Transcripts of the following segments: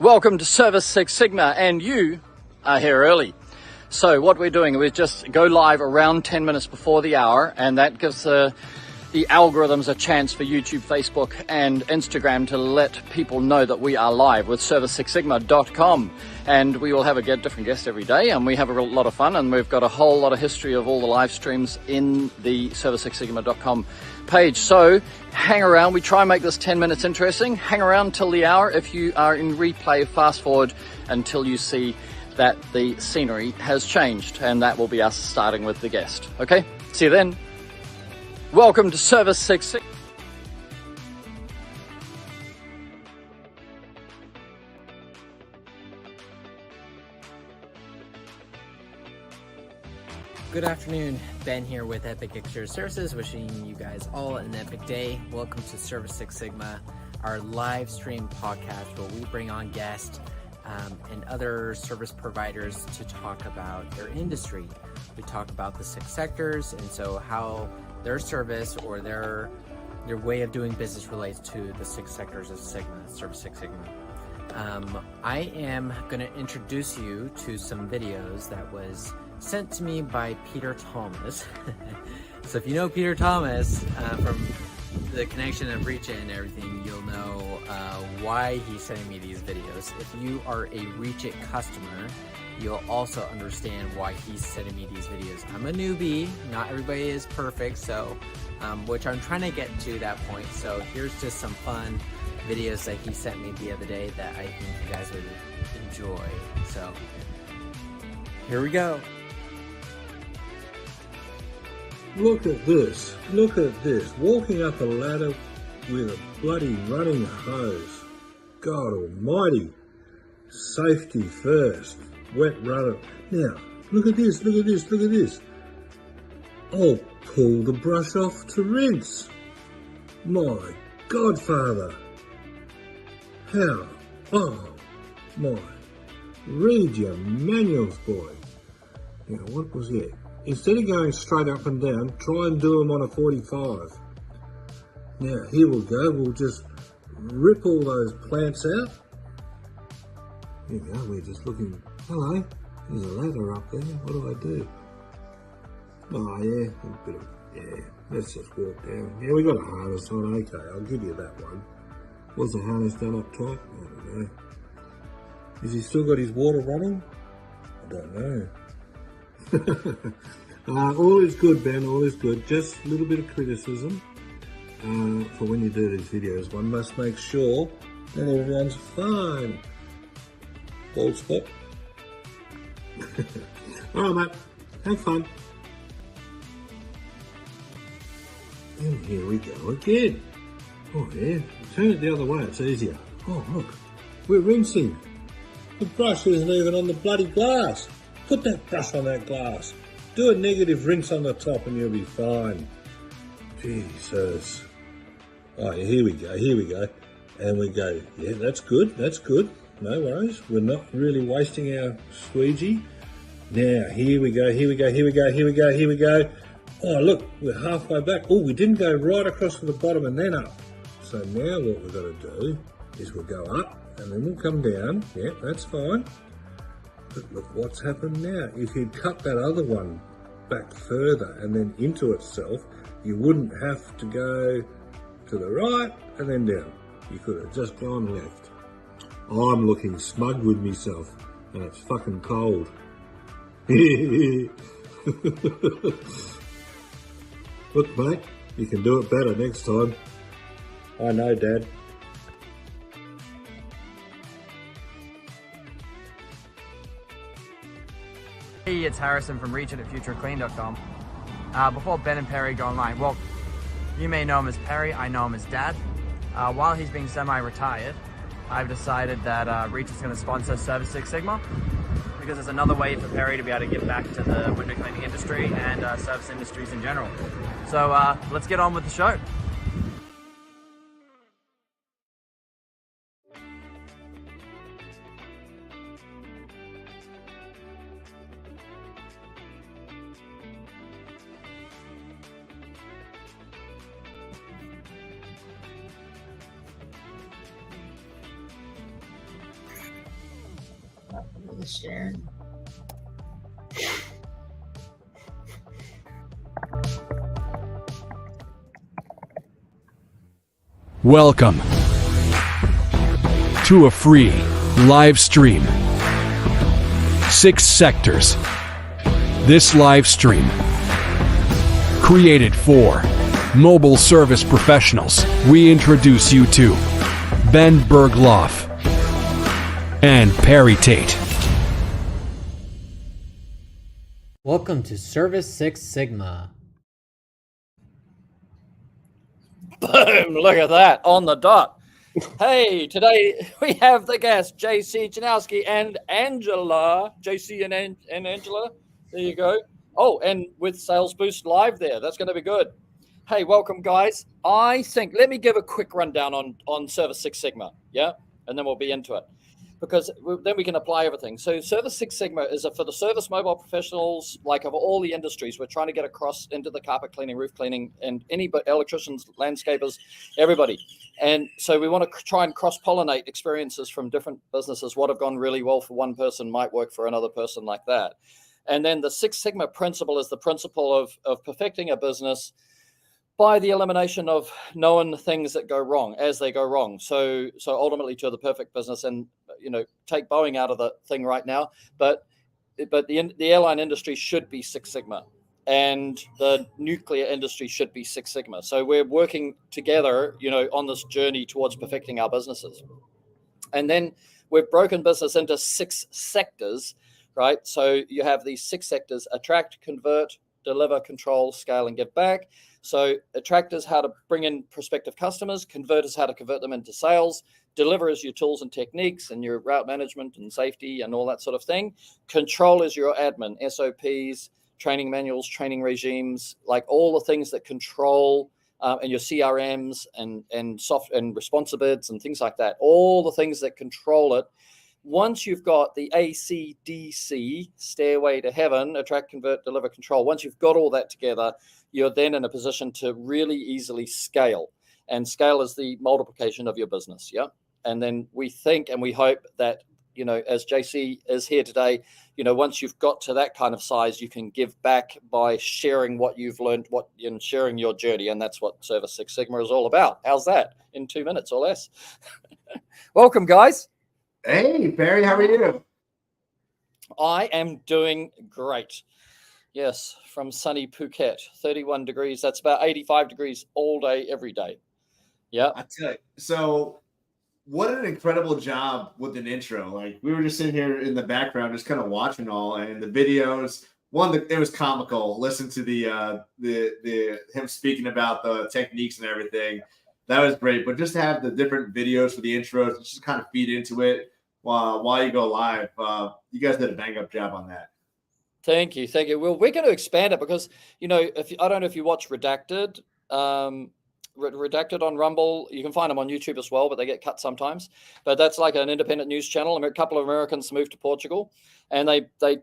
welcome to Service Six Sigma, and you are here early. So what we're doing, we just go live around 10 minutes before the hour, and that gives the algorithms a chance for YouTube, Facebook, and Instagram to let people know that we are live with service6sigma.com. And we will have a different guest every day, and we have a lot of fun, and we've got a whole lot of history of all the live streams in the service6sigma.com page. So hang around. We try and make this 10 minutes interesting. Hang around till the hour. If you are in replay, fast forward until you see that the scenery has changed, and that will be us starting with the guest. Okay, see you then. Welcome to Service 66. Good afternoon, Ben here with Epic Exterior Services, wishing you guys all an epic day. Welcome to Service Six Sigma, our live stream podcast where we bring on guests and other service providers to talk about their industry. We talk about the 6 sectors and so how their service or their way of doing business relates to the 6 sectors of Sigma, Service Six Sigma. I am going to introduce you to some videos that was sent to me by Peter Thomas. So if you know Peter Thomas from the connection of Reach It and everything, you'll know why he's sending me these videos. If you are a Reach It customer, you'll also understand why he's sending me these videos. I'm a newbie, not everybody is perfect, so which I'm trying to get to that point. So here's just some fun videos that he sent me the other day that I think you guys would enjoy. So here we go. Look at this, walking up a ladder with a bloody running hose. God almighty, safety first, wet runner. Now, look at this. I'll pull the brush off to rinse. My Godfather. How? Oh, my. Read your manuals, boy. Now, what was it? Instead of going straight up and down, try and do them on a 45. Now, here we'll go. We'll just rip all those plants out. Here we go. We're just looking. Hello. There's a ladder up there. What do I do? Oh, yeah. A bit of, yeah. Let's just walk down. Yeah, we got a harness on. Okay, I'll give you that one. Was the harness done up top? I don't know. Has he still got his water running? I don't know. All is good, Ben, all is good. Just a little bit of criticism for when you do these videos. One must make sure that everyone's fine. Bald spot. All right, mate. Have fun. And here we go again. Oh, yeah. Turn it the other way. It's easier. Oh, look. We're rinsing. The brush isn't even on the bloody glass. Put that brush on that glass. Do a negative rinse on the top and you'll be fine. Jesus. Oh, here we go. And we go, yeah, that's good. No worries. We're not really wasting our squeegee. Now, here we go. Oh, look, we're halfway back. Oh, we didn't go right across to the bottom and then up. So now what we've got to do is we'll go up and then we'll come down. Yeah, that's fine. But look what's happened now. If you'd cut that other one back further and then into itself, you wouldn't have to go to the right and then down. You could have just gone left. I'm looking smug with myself and it's fucking cold. Look, mate, you can do it better next time. I know, Dad. Hey, it's Harrison from Reach It at FutureClean.com. Before Ben and Perry go online, well, you may know him as Perry, I know him as Dad. While he's being semi-retired, I've decided that Reach is going to sponsor Service Six Sigma because it's another way for Perry to be able to give back to the window cleaning industry and service industries in general. So let's get on with the show. the share. Welcome to a free live stream. 6 sectors. This live stream, created for mobile service professionals, we introduce you to Ben Bergloff and Perry Tate. Welcome to Service Six Sigma. Boom! Look at that on the dot. Hey, today we have the guests JC Chanowsky and Angela. JC and Angela. There you go. Oh, and with Sales Boost Live there. That's going to be good. Hey, welcome, guys. I think let me give a quick rundown on Service Six Sigma. Yeah, and then we'll be into it, because then we can apply everything. So Service Six Sigma is for the service mobile professionals, like of all the industries. We're trying to get across into the carpet cleaning, roof cleaning, and any electricians, landscapers, everybody. And so we want to try and cross-pollinate experiences from different businesses. What have gone really well for one person might work for another person, like that. And then the Six Sigma principle is the principle of perfecting a business by the elimination of knowing the things that go wrong as they go wrong. So ultimately to the perfect business. And take Boeing out of the thing right now, but the airline industry should be Six Sigma, and the nuclear industry should be Six Sigma. So we're working together, on this journey towards perfecting our businesses. And then we've broken business into 6 sectors, right? So you have these 6 sectors: attract, convert, deliver, control, scale, and give back. So attract is how to bring in prospective customers, convert is how to convert them into sales, deliver is your tools and techniques and your route management and safety and all that sort of thing. Control is your admin, SOPs, training manuals, training regimes, like all the things that control, and your CRMs and soft and responsive bids and things like that. All the things that control it. Once you've got the ACDC, stairway to heaven, attract, convert, deliver, control, once you've got all that together, you're then in a position to really easily scale. And scale is the multiplication of your business, yeah? And then we think and we hope that, as JC is here today, once you've got to that kind of size, you can give back by sharing what you've learned, and sharing your journey. And that's what Service Six Sigma is all about. How's that? In 2 minutes or less. Welcome, guys. Hey, Barry, how are you? I am doing great. Yes, from sunny Phuket, 31 degrees. That's about 85 degrees all day, every day. Yeah. I tell you, so what an incredible job with an intro. Like, we were just sitting here in the background, just kind of watching all, and the videos. It was comical. Listen to the him speaking about the techniques and everything. That was great. But just to have the different videos for the intros, just kind of feed into it while you go live. You guys did a bang up job on that. Thank you. Well, we're going to expand it because, I don't know if you watch Redacted, Redacted on Rumble. You can find them on YouTube as well, but they get cut sometimes. But that's like an independent news channel. A couple of Americans moved to Portugal, and they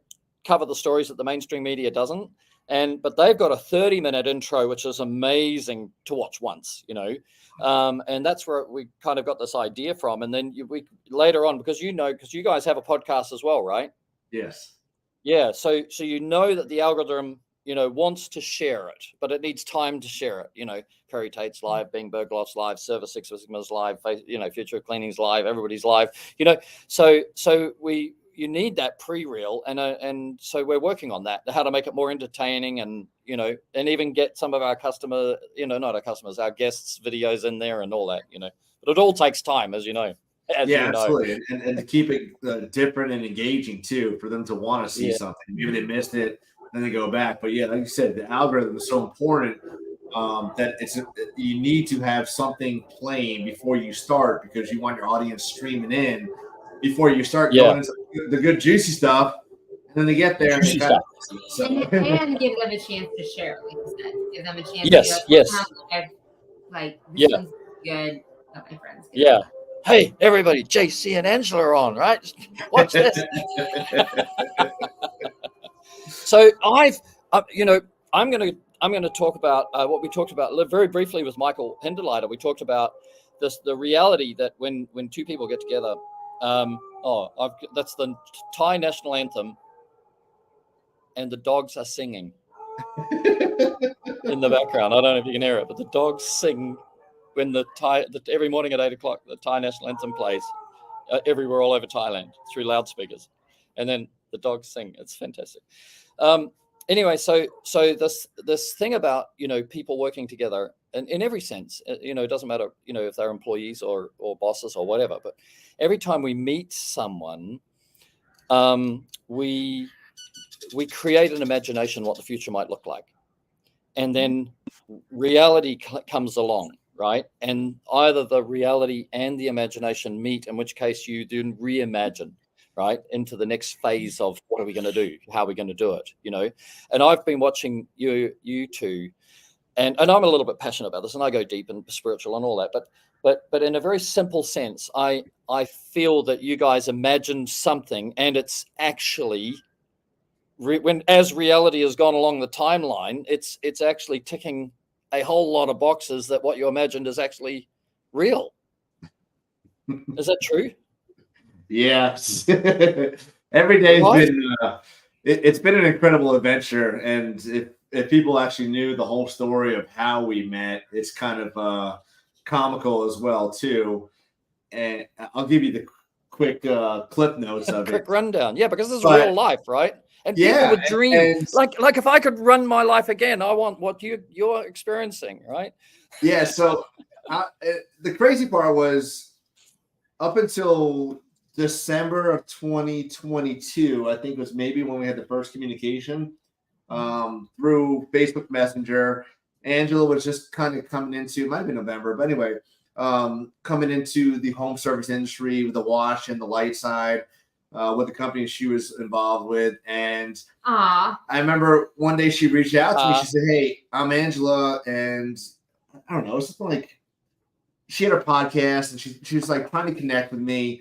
cover the stories that the mainstream media doesn't. But they've got a 30-minute intro, which is amazing to watch once, and that's where we kind of got this idea from. And then we later on, because you guys have a podcast as well, right? Yes. Yeah. So that the algorithm, wants to share it, but it needs time to share it. Perry Tate's live, Ben Bergloff's live, Service Six Sigma's live, Future of Cleaning's live, everybody's live. So you need that pre-reel, and so we're working on that, how to make it more entertaining, and and even get some of our our guests' videos in there and all that, but it all takes time, as you know. Absolutely, and to keep it different and engaging too, for them to want to see something. Maybe they missed it, then they go back. But yeah, like you said, the algorithm is so important that you need to have something playing before you start, because you want your audience streaming in before you start going into the good juicy stuff, and then they get there and they kind of, and give them a chance to share, like you said. Give them a chance to like this one's good. Oh, my friends. Yeah. Hey, everybody, JC and Angela are on, right? Watch this. So I'm going to talk about what we talked about very briefly with Michael Hinderleiter. We talked about the reality that when two people get together, That's the Thai national anthem, and the dogs are singing in the background. I don't know if you can hear it, but the dogs sing when every morning at 8 o'clock, the Thai national anthem plays everywhere all over Thailand through loudspeakers, and then the dogs sing. It's fantastic. Anyway, so this thing about, people working together in every sense, it doesn't matter, if they're employees or bosses or whatever, but every time we meet someone, we create an imagination what the future might look like, and then reality comes along, right? And either the reality and the imagination meet, in which case you then reimagine, right, into the next phase of what are we going to do, how are we going to do it, And I've been watching you two, and I'm a little bit passionate about this, and I go deep and spiritual and all that, but in a very simple sense, I feel that you guys imagine something, and it's actually as reality has gone along the timeline, it's actually ticking a whole lot of boxes that what you imagined is actually real. Is that true? Yes. Every day's been it's been an incredible adventure, and if people actually knew the whole story of how we met, it's kind of comical as well too. And I'll give you the quick clip notes of quick it. rundown. Yeah, because this is real life, right? And people would dream, and like if I could run my life again, I want what you're experiencing, right? Yeah. So the crazy part was up until December of 2022, I think it was maybe when we had the first communication through Facebook Messenger. Angela was just kind of coming into, it might have been November, but anyway, coming into the home service industry with the wash and the light side. With the company she was involved with. And I remember one day she reached out to me. She said, "Hey, I'm Angela." And I don't know, it's something like she had her podcast, and she was like trying to connect with me.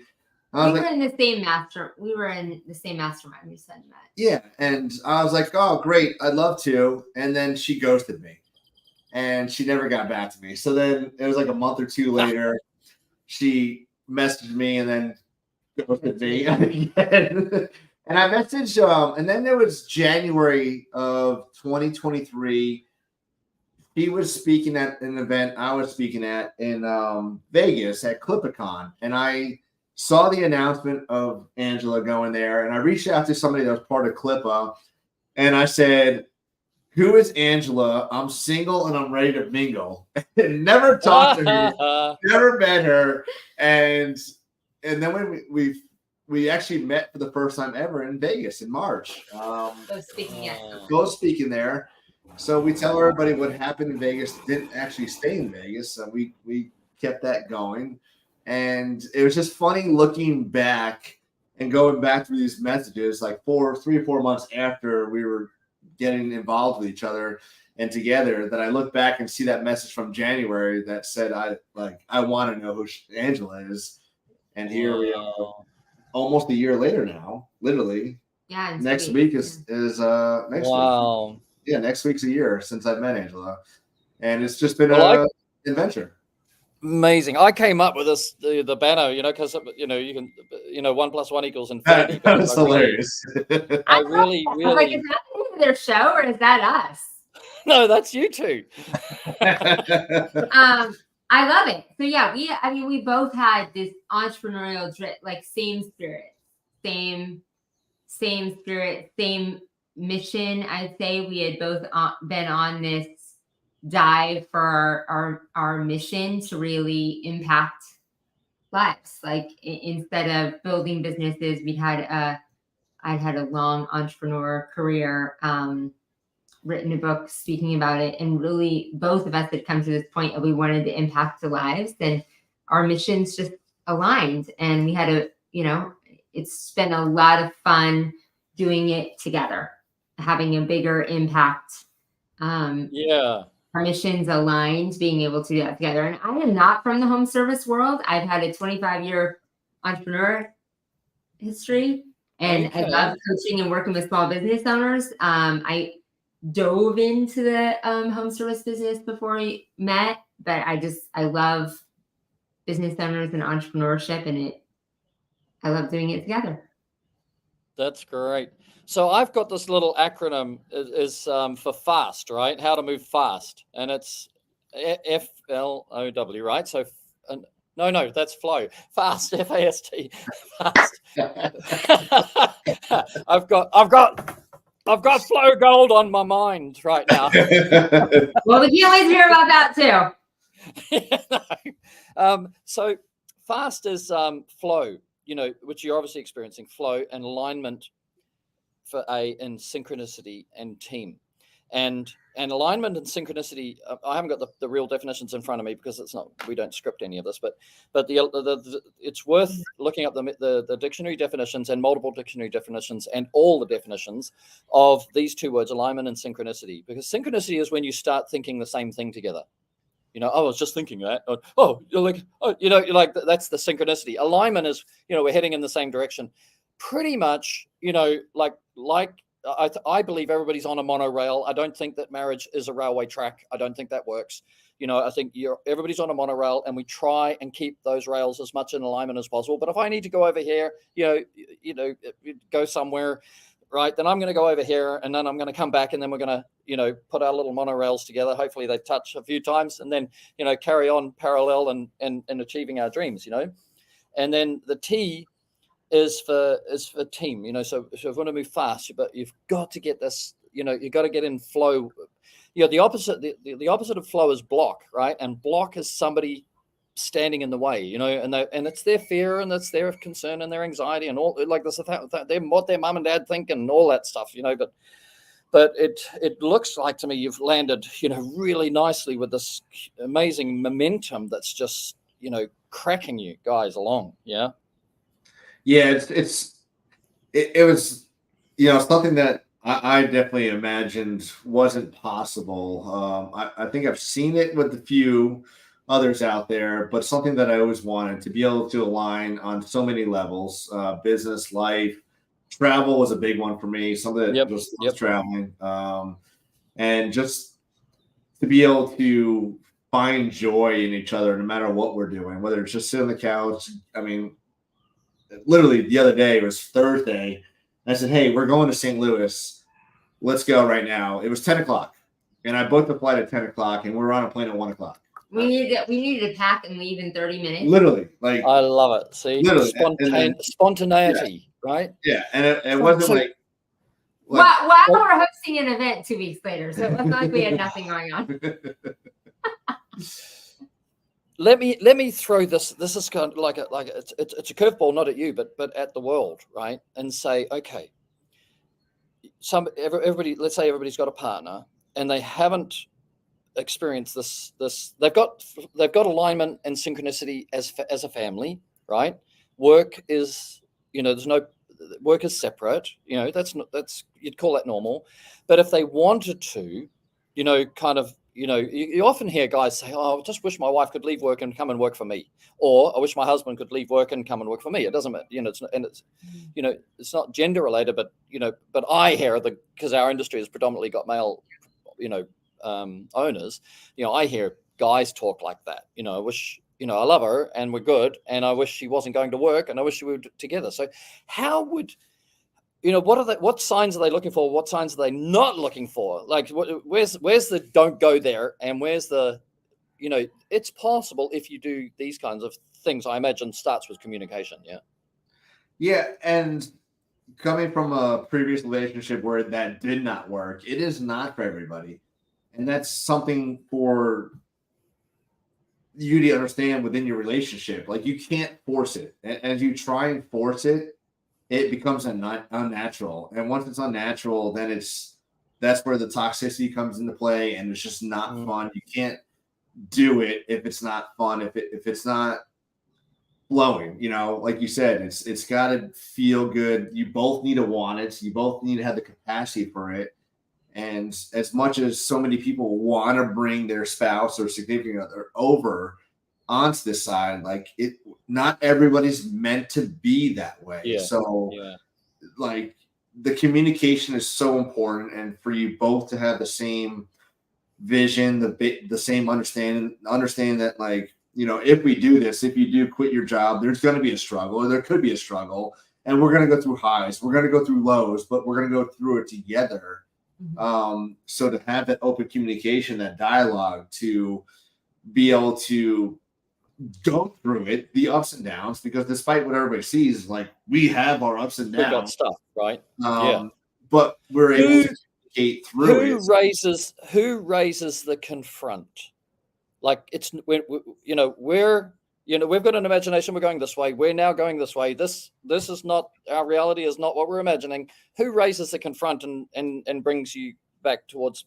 We were in the same mastermind. We said that. Yeah. And I was like, "Oh, great. I'd love to." And then she ghosted me, and she never got back to me. So then it was like a month or two later, she messaged me, and then ghosted me again. And I messaged, and then there was January of 2023. He was speaking at an event I was speaking at in Vegas at Clipicon, and I saw the announcement of Angela going there, and I reached out to somebody that was part of Clippa, and I said, "Who is Angela? I'm single and I'm ready to mingle." And never talked to her, never met her, and then when we actually met for the first time ever in Vegas in March. Both speaking there. So we tell everybody what happened in Vegas. Didn't actually stay in Vegas. So we kept that going. And it was just funny looking back and going back through these messages like 3 or 4 months after we were getting involved with each other and together, that I look back and see that message from January that said, I want to know who Angela is. And here we are, almost a year later now, literally. Yeah. Next week is next week. Yeah, next week's a year since I've met Angela, and it's just been an adventure. Amazing. I came up with the banner, because you can 1 + 1 = infinity. That was hilarious. I really. Like, is that the name of their show, or is that us? No, that's you two. I love it. So yeah, we both had this entrepreneurial same spirit, same spirit, same mission. I'd say we had both been on this dive for our mission to really impact lives. Like instead of building businesses, I'd had a long entrepreneur career. Written a book speaking about it, and really both of us had come to this point of we wanted to impact the lives, and our missions just aligned, and we had it's been a lot of fun doing it together, having a bigger impact. Our missions aligned, being able to do that together. And I am not from the home service world. I've had a 25-year entrepreneur history, and I love coaching and working with small business owners. I dove into the home service business before we met, but I love business owners and entrepreneurship, and I love doing it together. That's great. So I've got this little acronym is for fast, right? How to move fast, and it's FLOW, right? So no, that's flow. Fast, FAST, fast. I've got flow gold on my mind right now. Well, we can't wait to hear about that too. So fast is flow, which you're obviously experiencing, flow and alignment for in synchronicity and team. And alignment and synchronicity, I haven't got the real definitions in front of me because we don't script any of this, but it's worth looking up the dictionary definitions and multiple dictionary definitions and all the definitions of these two words, alignment and synchronicity, because synchronicity is when you start thinking the same thing together. I was just thinking that. You're like, that's the synchronicity. Alignment is, we're heading in the same direction. Pretty much, I believe everybody's on a monorail. I don't think that marriage is a railway track. I don't think that works. I think everybody's on a monorail, and we try and keep those rails as much in alignment as possible. But if I need to go over here, go somewhere, right, then I'm going to go over here, and then I'm going to come back, and then we're going to, put our little monorails together. Hopefully they touch a few times, and then, carry on parallel and achieving our dreams, And then the T is for team, so if you want to move fast, but you've got to get this, you've got to get in flow. The opposite of flow is block, right? And block is somebody standing in the way, and it's their fear, and it's their concern and their anxiety and all, like this, what their mom and dad think and all that stuff, but it looks like to me you've landed, really nicely with this amazing momentum that's just, cracking you guys along. Yeah. Yeah, it was, something that I definitely imagined wasn't possible. I think I've seen it with a few others out there, but something that I always wanted to be able to align on so many levels, business, life, travel was a big one for me. Something that just loves traveling, and just to be able to find joy in each other, no matter what we're doing, whether it's just sit on the couch. I mean, literally the other day, it was Thursday. I said, hey, we're going to St. Louis. Let's go right now. It was 10 o'clock. And I booked the flight at 10 o'clock, and we were on a plane at 1 o'clock. We needed to pack and leave in 30 minutes. Literally. Like, I love it. See, spontaneity, right? Yeah. And it wasn't like while we're hosting an event 2 weeks later. So it wasn't like we had nothing going on. Let me throw this. This is kind of like it's a curveball, not at you, but at the world, right? And say, okay, everybody. Let's say everybody's got a partner, and they haven't experienced this. They've got alignment and synchronicity as a family, right? Work is, work is separate. That's you'd call that normal. But if they wanted to, kind of. You often hear guys say, oh, I just wish my wife could leave work and come and work for me. Or I wish my husband could leave work and come and work for me. It doesn't matter, it's not gender related, but, but I hear because our industry has predominantly got male, owners, I hear guys talk like that. I wish, I love her and we're good. And I wish she wasn't going to work and I wish we were together. So how would, what signs are they looking for? What signs are they not looking for? Like, where's the don't go there, and where's the, it's possible if you do these kinds of things. I imagine starts with communication. Yeah. Yeah, and coming from a previous relationship where that did not work, it is not for everybody, and that's something for you to understand within your relationship. Like, you can't force it, and as you try and force it, it becomes unnatural. And once it's unnatural, then that's where the toxicity comes into play, and it's just not fun. You can't do it if it's not fun, if it's not flowing, like you said, it's got to feel good. You both need to want it. You both need to have the capacity for it. And as much as so many people want to bring their spouse or significant other over onto this side, like, not everybody's meant to be that way. Like, the communication is so important, and for you both to have the same vision, the same understanding that, like, if we do this, if you do quit your job, there's going to be a struggle, or there could be a struggle, and we're going to go through highs, we're going to go through lows, but we're going to go through it together. So to have that open communication, that dialogue, to be able to go through it, the ups and downs, because despite what everybody sees, like, we have our ups and We've got downs, stuff, right? Yeah. but we're able to communicate through it. Who raises the confront? Like, we've got an imagination. We're going this way. We're now going this way. This is not, our reality is not what we're imagining. Who raises the confront and brings you back towards,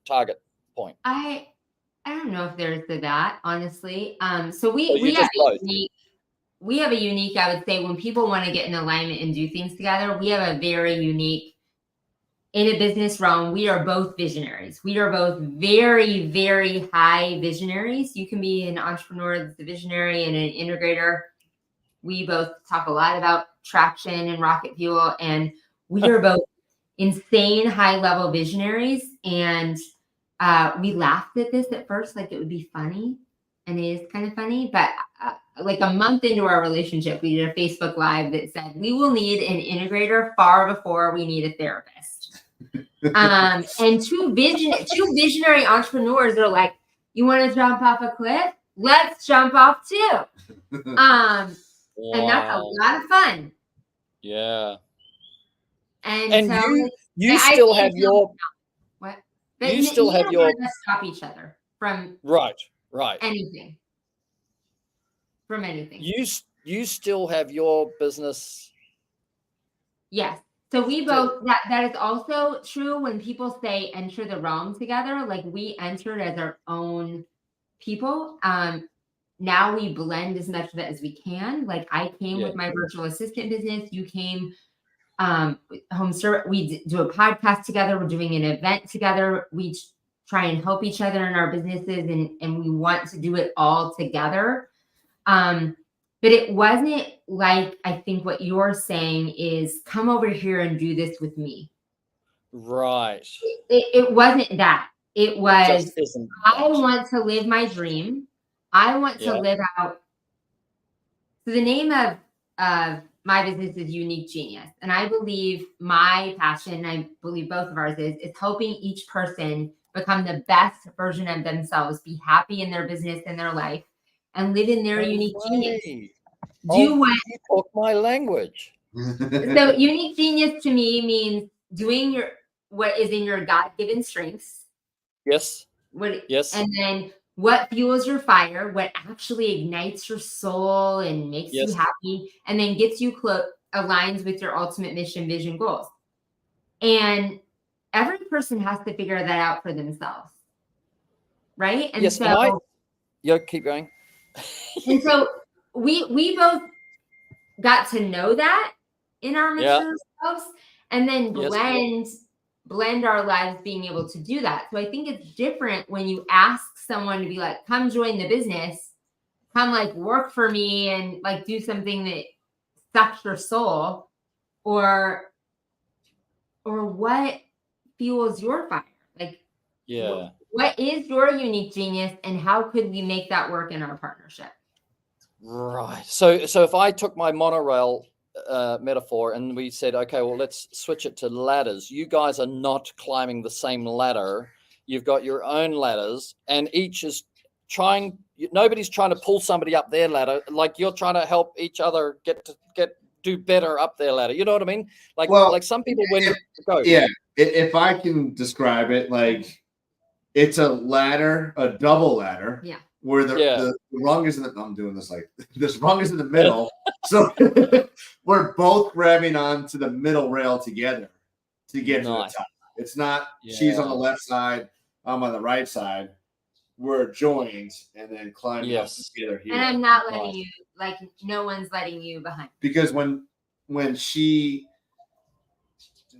target point? I don't know if there's that, honestly. So we have a unique, I would say, when people want to get in alignment and do things together, we have a very unique, in a business realm, we are both visionaries. We are both very, very high visionaries. You can be an entrepreneur that's a visionary and an integrator. We both talk a lot about traction and rocket fuel, and we are both insane high level visionaries. And we laughed at this at first, like it would be funny, and it is kind of funny. But like a month into our relationship, we did a Facebook Live that said, we will need an integrator far before we need a therapist. And two visionary entrepreneurs are like, you want to jump off a cliff? Let's jump off too. And that's a lot of fun. Yeah. And so you still have your what? But you still have your stop each other from right anything. From anything. You still have your business. Yes. So we both, that is also true when people say enter the realm together. Like, we entered as our own people. Now we blend as much of it as we can. Like, I came with my virtual assistant business. You came home service. We do a podcast together. We're doing an event together. We try and help each other in our businesses, and we want to do it all together. But it wasn't like, I think what you're saying is, come over here and do this with me. Right. It wasn't that. It was, I that. want to live my dream. I want to live out. So the name of my business is Unique Genius. And I believe my passion, I believe both of ours is helping each person become the best version of themselves, be happy in their business and their life, and live in their unique genius. You talk my language. So unique genius to me means doing what is in your God-given strengths. Yes. Yes. And then what fuels your fire, what actually ignites your soul and makes you happy, and then gets you aligns with your ultimate mission, vision, goals. And every person has to figure that out for themselves. Right? And keep going. And so we both got to know that in our mature selves, and then blend our lives being able to do that. So I think it's different when you ask someone to be like, come join the business, come like work for me and like do something that sucks your soul, or what fuels your fire? Like, what is your unique genius, and how could we make that work in our partnership? Right. So if I took my monorail metaphor and we said, okay, well, let's switch it to ladders. You guys are not climbing the same ladder. You've got your own ladders, and each is nobody's trying to pull somebody up their ladder. Like, you're trying to help each other do better up their ladder. You know what I mean? Like some people if I can describe it, like, it's a ladder, a double ladder. Yeah. Where the rung is I'm doing this like this rung is in the middle. So we're both grabbing onto the middle rail together to get to the top. It's not she's on the left side, I'm on the right side. We're joined and then climbing up together here. And I'm not letting you, like, no one's letting you behind. Because when she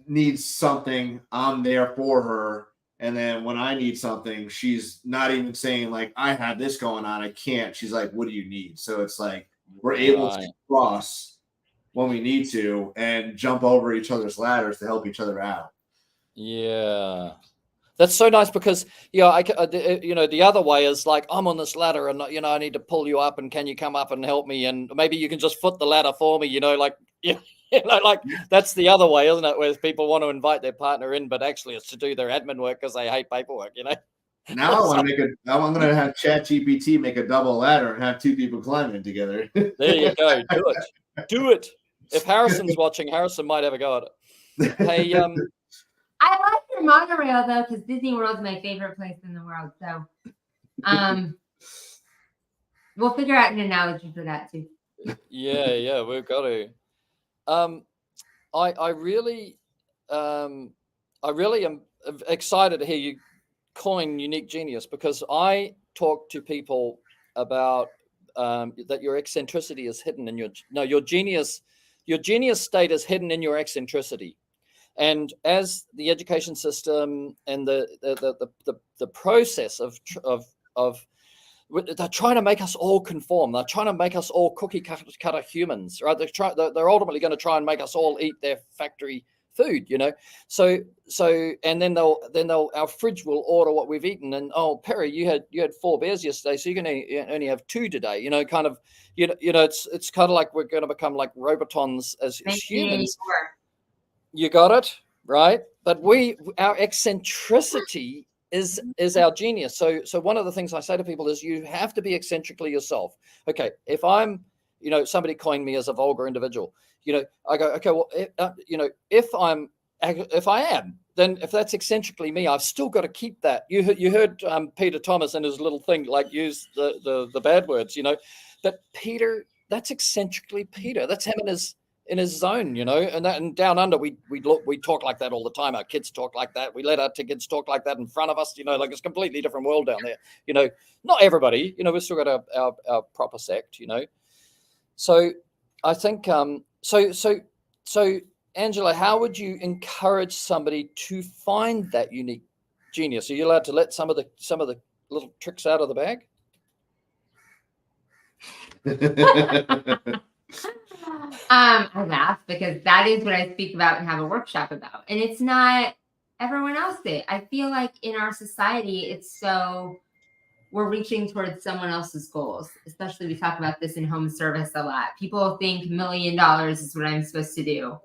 needs something, I'm there for her. And then when I need something, she's not even saying, like, I have this going on, I can't. She's like, what do you need? So it's like we're able to cross when we need to and jump over each other's ladders to help each other out. Yeah. That's so nice because, the other way is like, I'm on this ladder and, I need to pull you up and can you come up and help me? And maybe you can just foot the ladder for me, like that's the other way, isn't it? Where people want to invite their partner in, but actually it's to do their admin work because they hate paperwork, Now I'm going to have ChatGPT make a double ladder and have two people climbing together. There you go. Do it. If Harrison's watching, Harrison might have a go at it. Hey, I like your monorail though, because Disney World's my favorite place in the world. So, we'll figure out an analogy for that too. Yeah, we've got to. I really am excited to hear you coin unique genius, because I talk to people about that your eccentricity is hidden in your genius state is hidden in your eccentricity. And as the education system and the process of they're trying to make us all conform. They're trying to make us all cookie cutter humans, right? They're ultimately going to try and make us all eat their factory food, So and then our fridge will order what we've eaten. And Perry, you had 4 beers yesterday, so you're going to only have 2 today. It's kind of like we're going to become like robotons as humans. You got it right, but our eccentricity is our genius. So one of the things I say to people is you have to be eccentrically yourself. Okay, if I'm, somebody coined me as a vulgar individual. I go, okay, well, if I am, then if that's eccentrically me, I've still got to keep that. You heard Peter Thomas in his little thing, like use the bad words, but Peter, that's eccentrically Peter. That's him in his zone, and down under we talk like that all the time. Our kids talk like that. We let our kids talk like that in front of us, like it's a completely different world down there. Not everybody, we've still got our proper sect, So I think so Angela, how would you encourage somebody to find that unique genius? Are you allowed to let some of the little tricks out of the bag? I laugh because that is what I speak about and have a workshop about. And it's not everyone else did. I feel like in our society, we're reaching towards someone else's goals. Especially we talk about this in home service a lot. People think $1 million is what I'm supposed to do.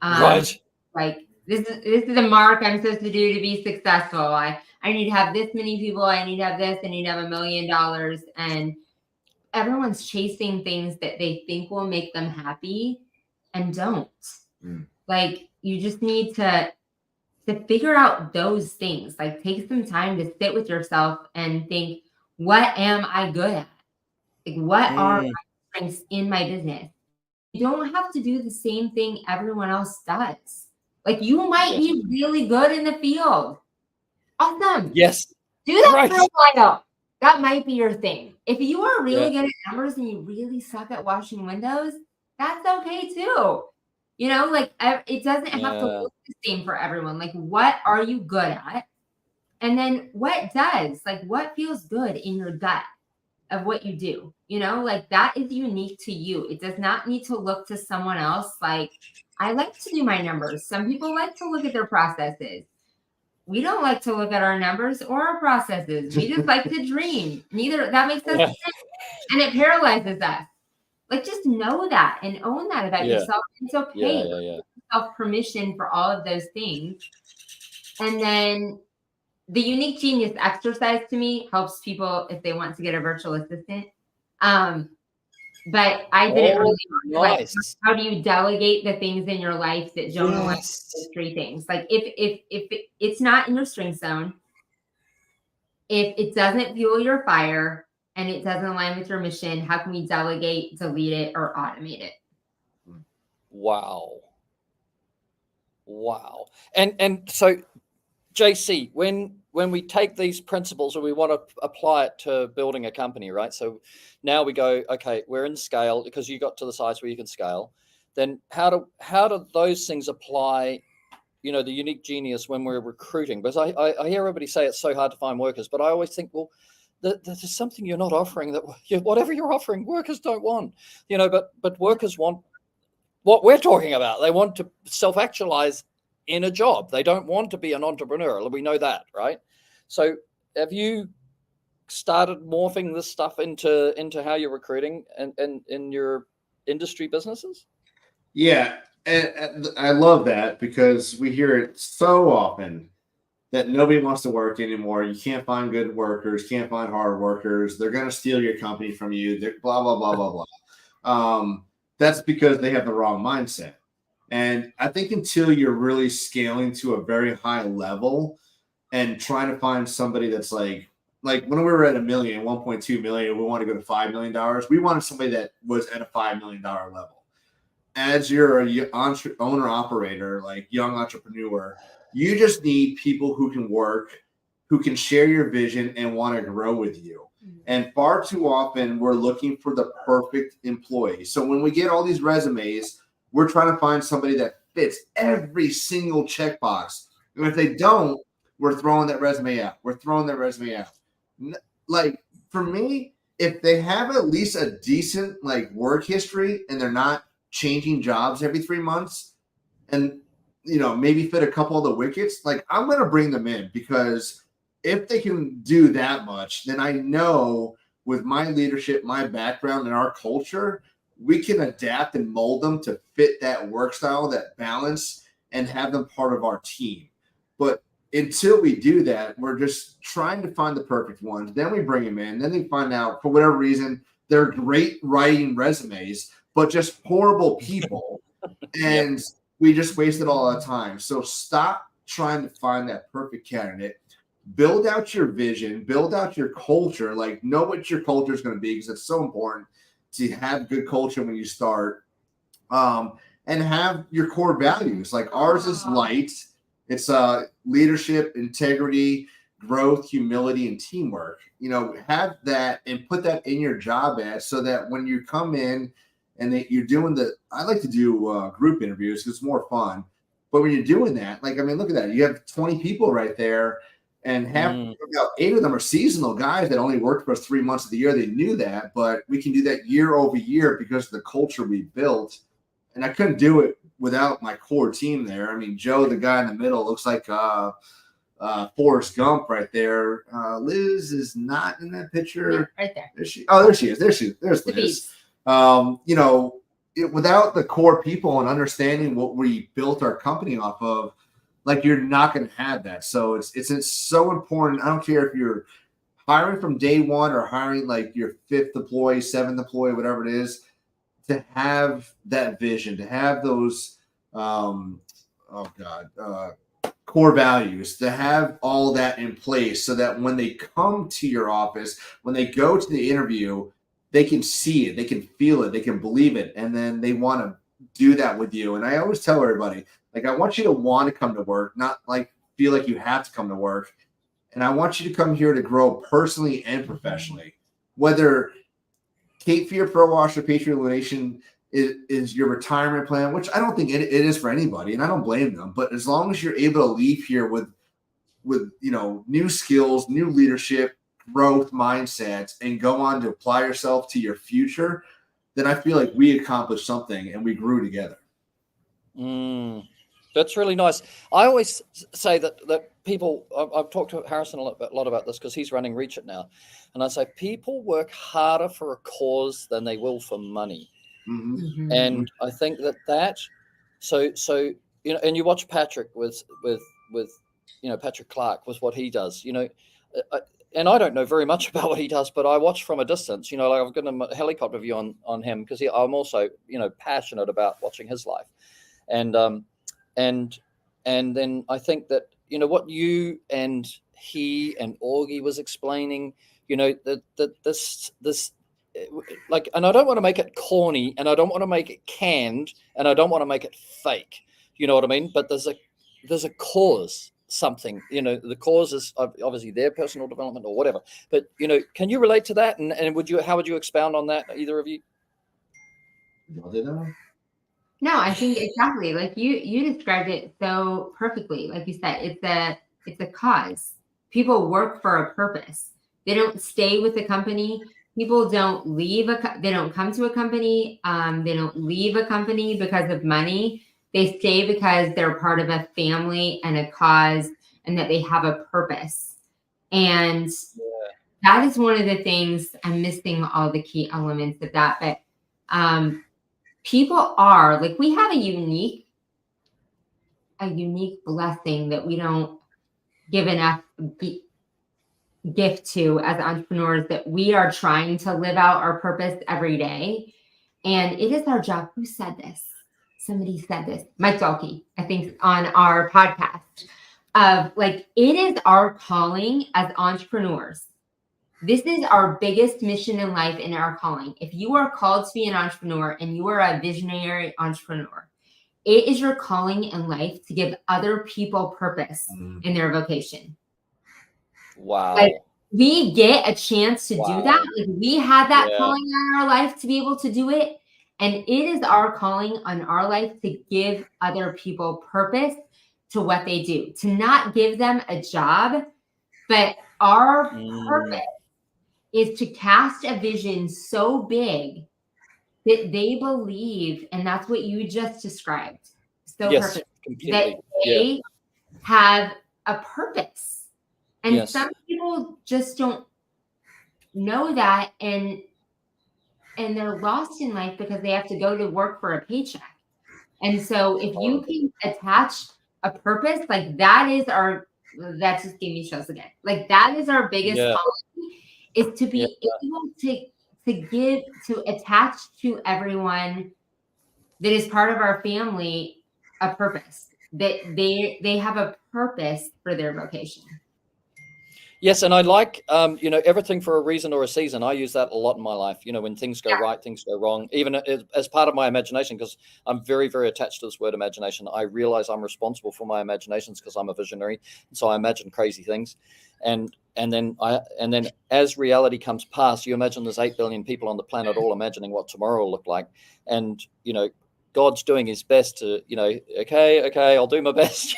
Right. Like this is a mark I'm supposed to do to be successful. I need to have this many people. I need to have this. I need to have $1 million. And everyone's chasing things that they think will make them happy and don't. Like you just need to figure out those things. Like take some time to sit with yourself and think, what am I good at? Like what are my strengths in my business? You don't have to do the same thing everyone else does. Like you might be really good in the field. Awesome. Yes. Do that for a while. That might be your thing. If you are really good at numbers and you really suck at washing windows, that's okay too. It doesn't have to look the same for everyone. Like, what are you good at? And then what does? Like, what feels good in your gut of what you do? That is unique to you. It does not need to look to someone else. Like, I like to do my numbers. Some people like to look at their processes. We don't like to look at our numbers or our processes. We just like to dream. That makes us sick. And it paralyzes us. Like, just know that and own that about yourself. It's okay. Give yourself permission for all of those things. And then the unique genius exercise to me helps people if they want to get a virtual assistant. But I did it early on. Like, how do you delegate the things in your life that don't align with those 3 things? Like if it's not in your strength zone, if it doesn't fuel your fire and it doesn't align with your mission, how can we delegate, delete it, or automate it? Wow. And so JC, when we take these principles and we want to apply it to building a company, right? So now we go, okay, we're in scale because you got to the size where you can scale. Then how do those things apply, the unique genius when we're recruiting? Because I hear everybody say it's so hard to find workers, but I always think, well, there's something you're not offering that whatever you're offering, workers don't want, but workers want what we're talking about. They want to self-actualize in a job. They don't want to be an entrepreneur. We know that, right? So have you started morphing this stuff into how you're recruiting and in your industry businesses? Yeah, and I love that because we hear it so often that nobody wants to work anymore. You can't find good workers, can't find hard workers. They're going to steal your company from you. They're blah blah blah blah blah. That's because they have the wrong mindset. And I think until you're really scaling to a very high level and trying to find somebody that's like when we were at 1.2 million, we want to go to $5 million. We wanted somebody that was at a $5 million level. As you're a owner operator, like young entrepreneur, you just need people who can work, who can share your vision and want to grow with you. And far too often, we're looking for the perfect employee. So when we get all these resumes, we're trying to find somebody that fits every single checkbox. And if they don't, we're throwing that resume out. We're throwing that resume out. Like for me, if they have at least a decent like work history and they're not changing jobs every 3 months and maybe fit a couple of the wickets, like I'm going to bring them in, because if they can do that much, then I know with my leadership, my background, and our culture, we can adapt and mold them to fit that work style, that balance, and have them part of our team. But until we do that, we're just trying to find the perfect ones. Then we bring them in. Then they find out, for whatever reason, they're great writing resumes, but just horrible people. And we just wasted all our time. So stop trying to find that perfect candidate. Build out your vision, build out your culture, like know what your culture is going to be, because it's so important to have good culture when you start, and have your core values. Like ours is light. It's leadership, integrity, growth, humility, and teamwork. Have that and put that in your job ad so that when you come in and you're doing I like to do group interviews because it's more fun. But when you're doing that, like, I mean, look at that. You have 20 people right there, and about 8 of them are seasonal guys that only worked for us 3 months of the year. They knew that, but we can do that year over year because of the culture we built. And I couldn't do it without my core team there. I mean, Joe, the guy in the middle, looks like Forrest Gump right there. Liz is not in that picture. Yeah, right there. There she is. There's Liz. Without the core people and understanding what we built our company off of, like, you're not going to have that. So it's so important. I don't care if you're hiring from day one or hiring like your 5th employee, 7th employee, whatever it is, to have that vision, to have those core values, to have all that in place so that when they come to your office, when they go to the interview, they can see it, they can feel it, they can believe it, and then they want to do that with you. And I always tell everybody, like, I want you to want to come to work, not like feel like you have to come to work. And I want you to come here to grow personally and professionally. Whether Cape Fear Pro Wash or Patriot Elimination is your retirement plan, which I don't think it is for anybody, and I don't blame them. But as long as you're able to leave here with new skills, new leadership, growth mindsets, and go on to apply yourself to your future, then I feel like we accomplished something and we grew together. That's really nice. I always say that people, I've talked to Harrison a lot about this because he's running Reach It now. And I say people work harder for a cause than they will for money. Mm-hmm. And I think so, and you watch Patrick with Patrick Clark with what he does, and I don't know very much about what he does, but I watch from a distance, like I've got a helicopter view on him because I'm also, passionate about watching his life. And then I think that, what you and he and Augie was explaining, that this like, and I don't want to make it corny, and I don't want to make it canned, and I don't want to make it fake. You know what I mean? But there's a cause, something, the cause is obviously their personal development or whatever. But, can you relate to that? And how would you expound on that, either of you? No, I think exactly like you described it so perfectly. Like you said, it's a cause. People work for a purpose. They don't stay with the company. People don't leave they don't come to a company. They don't leave a company because of money. They stay because they're part of a family and a cause, and that they have a purpose. And that is one of the things. I'm missing all the key elements of that, but people are like, we have a unique blessing that we don't give enough gift to as entrepreneurs, that we are trying to live out our purpose every day. And it is our job. Who said this? Somebody said this, Mike Dalkey, I think, on our podcast, of like, it is our calling as entrepreneurs. This is our biggest mission in life and our calling. If you are called to be an entrepreneur and you are a visionary entrepreneur, it is your calling in life to give other people purpose in their vocation. Wow. Like, we get a chance to do that. Like, we had that calling in our life to be able to do it. And it is our calling on our life to give other people purpose to what they do, to not give them a job, but our purpose is to cast a vision so big that they believe, and that's what you just described. So perfect. Completely. That they have a purpose. And some people just don't know that, and they're lost in life because they have to go to work for a paycheck. And so if you can attach a purpose, like that just gave me chills again. Like, that is our biggest calling, is to be able to attach to everyone that is part of our family a purpose, that they have a purpose for their vocation. Yes, and I like, everything for a reason or a season. I use that a lot in my life. When things go right, things go wrong, even as part of my imagination, because I'm very, very attached to this word imagination. I realize I'm responsible for my imaginations because I'm a visionary. And so I imagine crazy things. And then as reality comes past, you imagine there's 8 billion people on the planet all imagining what tomorrow will look like. And, God's doing his best to, okay, I'll do my best.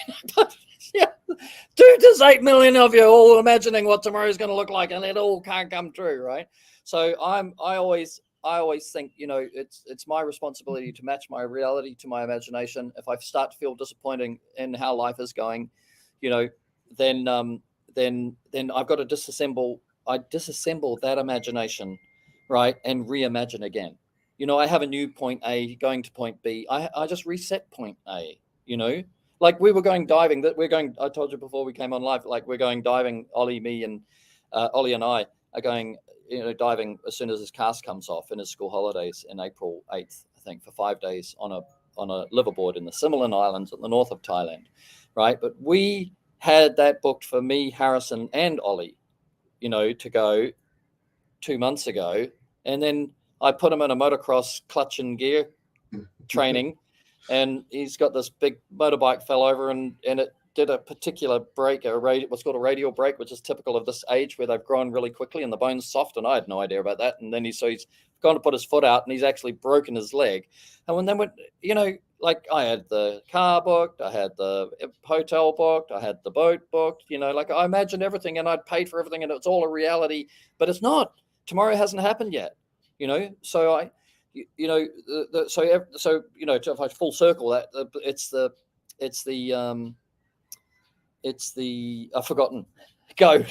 There's 8 million of you all imagining what tomorrow is going to look like, and it all can't come true, right? So I always think, it's my responsibility to match my reality to my imagination. If I start to feel disappointing in how life is going, then I've got to disassemble that imagination, right, and reimagine again. I have a new point A going to point B. I just reset point A. Like, we were going diving. I told you before we came on live, like, we're going diving. Ollie and I are going, diving as soon as his cast comes off in his school holidays in April 8th, I think, for 5 days on a liverboard in the Similan Islands in the north of Thailand, right? But we had that booked for me, Harrison, and Ollie, to go 2 months ago. And then I put him in a motocross clutch and gear training. And he's got this big motorbike fell over and it did a particular break, what's called a radial break, which is typical of this age where they've grown really quickly and the bone's soft. And I had no idea about that. And then he's gone to put his foot out and he's actually broken his leg. And then like, I had the car booked, I had the hotel booked, I had the boat booked, like, I imagined everything and I'd paid for everything and it's all a reality, but it's not. Tomorrow hasn't happened yet, so if I full circle that, I've forgotten. Go.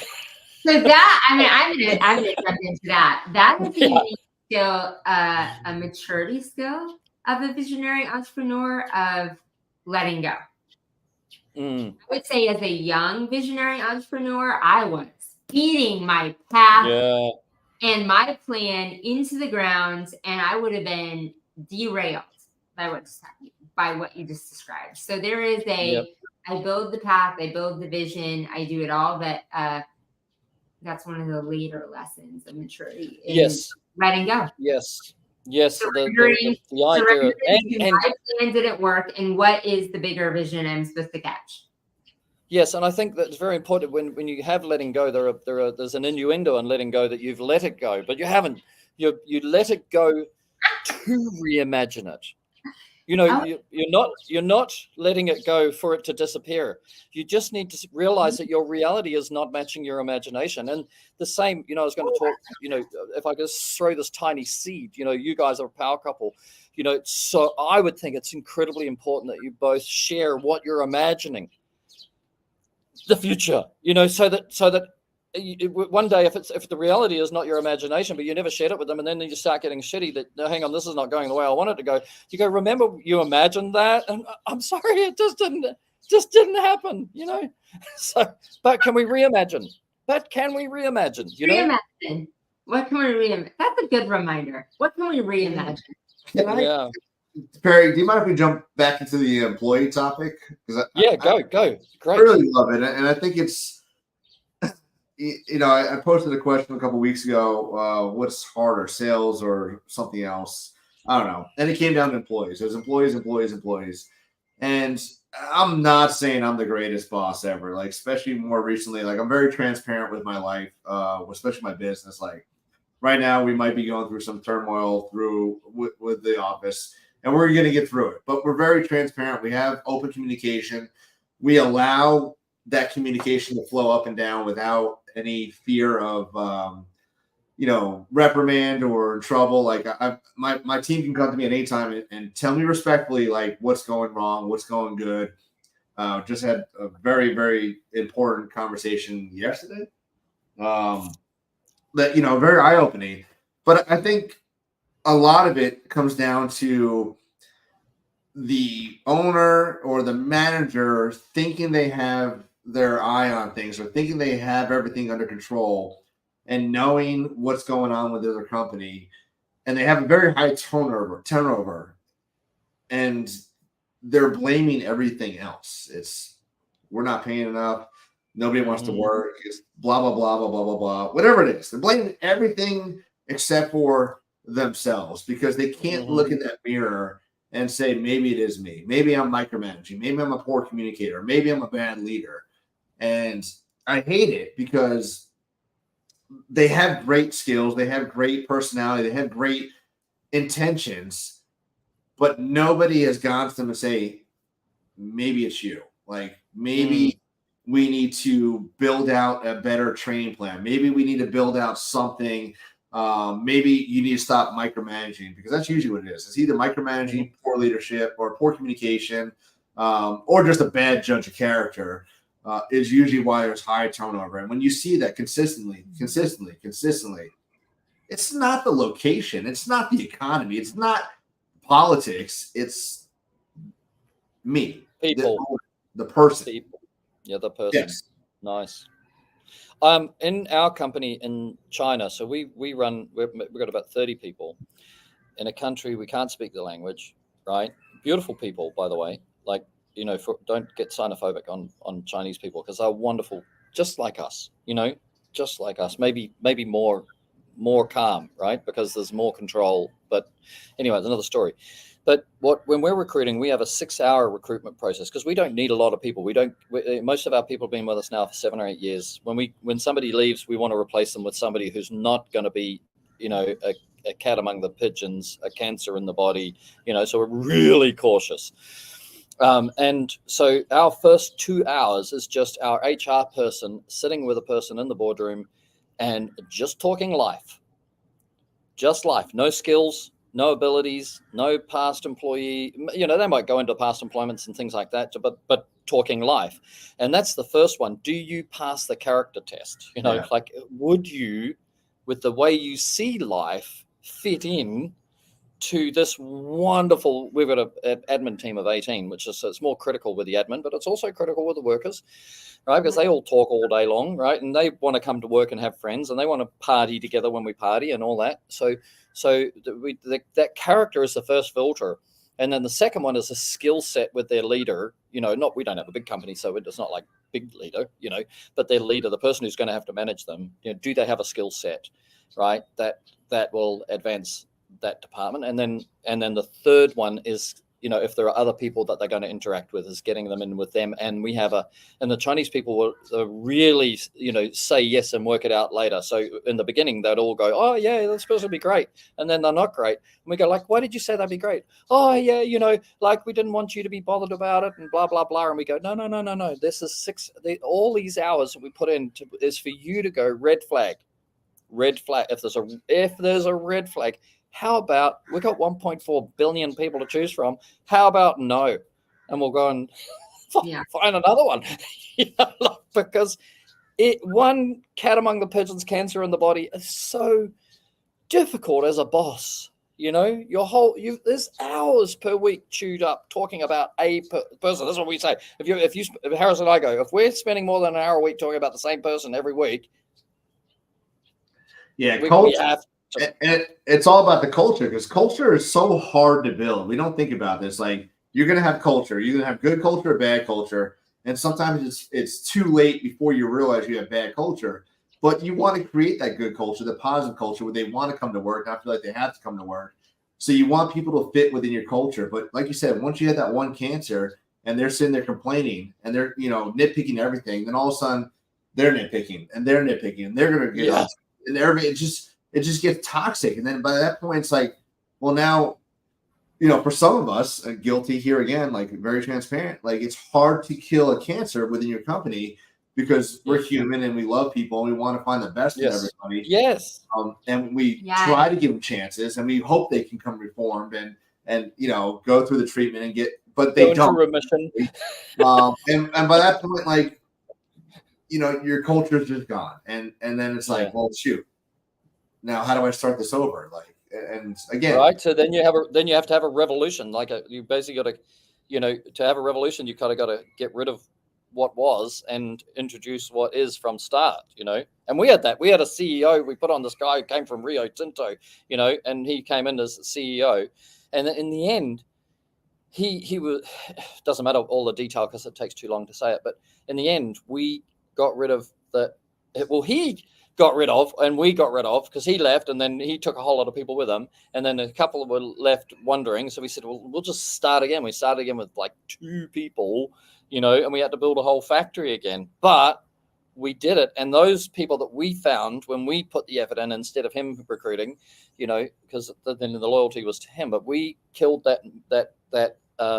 So that, I'm gonna jump into that. That is a unique skill, a maturity skill of a visionary entrepreneur, of letting go. I would say, as a young visionary entrepreneur, I was beating my path and my plan into the ground, and I would have been derailed by what you just described. So there is I build the path, I build the vision, I do it all, but that's one of the later lessons of maturity. Letting go. Yes. The idea and my plan didn't work, and what is the bigger vision I'm supposed to catch? Yes, and I think that's very important when you have letting go. There's an innuendo in letting go that you've let it go, but you haven't. You let it go to reimagine it. You know, Oh. you're not letting it go for it to disappear. You just need to realize that your reality is not matching your imagination. And the same, I was going to talk, if I could just throw this tiny seed, you guys are a power couple, so I would think it's incredibly important that you both share what you're imagining the future, so that one day, if the reality is not your imagination, but you never shared it with them, and then you start getting shitty that, no, hang on, this is not going the way I want it to go. You go, remember you imagined that, and I'm sorry, it just didn't happen, So, but can we reimagine? What can we reimagine? Reimagine. What can we reimagine? That's a good reminder. What can we reimagine? Yeah. Perry, do you mind if we jump back into the employee topic? Go. Great. I really love it, and I think it's. I posted a question a couple weeks ago. What's harder, sales or something else? I don't know. And it came down to employees. It was employees. And I'm not saying I'm the greatest boss ever. Like, especially more recently, like I'm very transparent with my life, especially my business. Like right now, we might be going through some turmoil with the office, and we're going to get through it. But we're very transparent. We have open communication. We allow that communication to flow up and down without any fear of reprimand or trouble. Like my team can come to me at any time and tell me respectfully like what's going wrong, what's going good. Just had a very, very important conversation yesterday. That very eye-opening. But I think a lot of it comes down to the owner or the manager thinking they have their eye on things or thinking they have everything under control and knowing what's going on with the other company. And they have a very high turnover, and they're blaming everything else. It's we're not paying enough. Nobody wants to work. It's blah, blah, blah, blah, blah, blah, blah. Whatever it is. They're blaming everything except for themselves because they can't look in that mirror and say, maybe it is me. Maybe I'm micromanaging. Maybe I'm a poor communicator. Maybe I'm a bad leader. And I hate it because they have great skills. They have great personality. They have great intentions. But nobody has gone to them and say, maybe it's you. Like, maybe we need to build out a better training plan. Maybe we need to build out something. Maybe you need to stop micromanaging because that's usually what it is. It's either micromanaging, poor leadership, or poor communication, or just a bad judge of character is usually why there's high turnover. And when you see that consistently, it's not the location. It's not the economy. It's not politics. It's me. People. The person. People. Yeah, the person. Yes. Nice. In our company in China, so we've got about 30 people in a country we can't speak the language, right? Beautiful people, by the way. Like, don't get xenophobic on Chinese people because they're wonderful, just like us, just like us. Maybe more calm, right? Because there's more control. But anyway, it's another story. But when we're recruiting, we have a 6-hour recruitment process because we don't need a lot of people. Most of our people have been with us now for 7 or 8 years. When somebody leaves, we want to replace them with somebody who's not going to be, a cat among the pigeons, a cancer in the body, so we're really cautious. And so our first 2 hours is just our HR person sitting with a person in the boardroom and just talking life, just life, no skills, no abilities, no past employee. They might go into past employments and things like that, but talking life. And that's the first one. Do you pass the character test? Like, would you, with the way you see life, fit in to this wonderful, we've got an admin team of 18, which is, so it's more critical with the admin, but it's also critical with the workers, right? Because they all talk all day long, right? And they want to come to work and have friends, and they want to party together when we party and all that. So that character is the first filter. And then the second one is a skill set with their leader. We don't have a big company, so it's not like big leader, but their leader, the person who's going to have to manage them, do they have a skill set, right? That will advance that department. And then the third one is if there are other people that they're going to interact with, is getting them in with them. And and the Chinese people will really, say yes and work it out later. So in the beginning, they'd all go, oh yeah, that's supposed to be great. And then they're not great. And we go like, why did you say that'd be great? Oh yeah, like we didn't want you to be bothered about it and blah, blah, blah. And we go, no. This is all these hours that we put in is for you to go red flag. If there's a red flag, how about we've got 1.4 billion people to choose from? How about no? And we'll go and find another one. Because one cat among the pigeons cancer in the body is so difficult as a boss. There's hours per week chewed up talking about a person. That's what we say. If Harris and I go, if we're spending more than an hour a week talking about the same person every week, culture. And it's all about the culture, because culture is so hard to build. We don't think about this. Like, you're going to have culture. You're going to have good culture or bad culture. And sometimes it's too late before you realize you have bad culture. But you want to create that good culture, the positive culture, where they want to come to work, not feel like they have to come to work. So you want people to fit within your culture. But like you said, once you have that one cancer and they're sitting there complaining and they're, nitpicking everything, then all of a sudden they're nitpicking and they're going to get and it just gets toxic. And then by that point, it's like, well, now, for some of us, guilty here again, like very transparent, like it's hard to kill a cancer within your company because we're human and we love people and we want to find the best in everybody. Yes. And we try to give them chances and we hope they can come reformed and go through the treatment but they don't. Remission. And by that point, like, your culture is just gone. And then it's like, well, shoot. Now, how do I start this over? Like, and again, right. So then you have to have a revolution. Like you basically got to, to have a revolution, you kind of got to get rid of what was and introduce what is from start. And we had that. We had a CEO. We put on this guy who came from Rio Tinto. And he came in as CEO. And in the end, he was. Doesn't matter all the detail because it takes too long to say it. But in the end, we got rid of the. Well, he got rid of and we got rid of because he left and then he took a whole lot of people with him and then a couple were left wondering, so we said, well, we'll just start again. We started again with like 2 people, and we had to build a whole factory again, but we did it. And those people that we found when we put the effort in instead of him recruiting, because then the loyalty was to him, but we killed that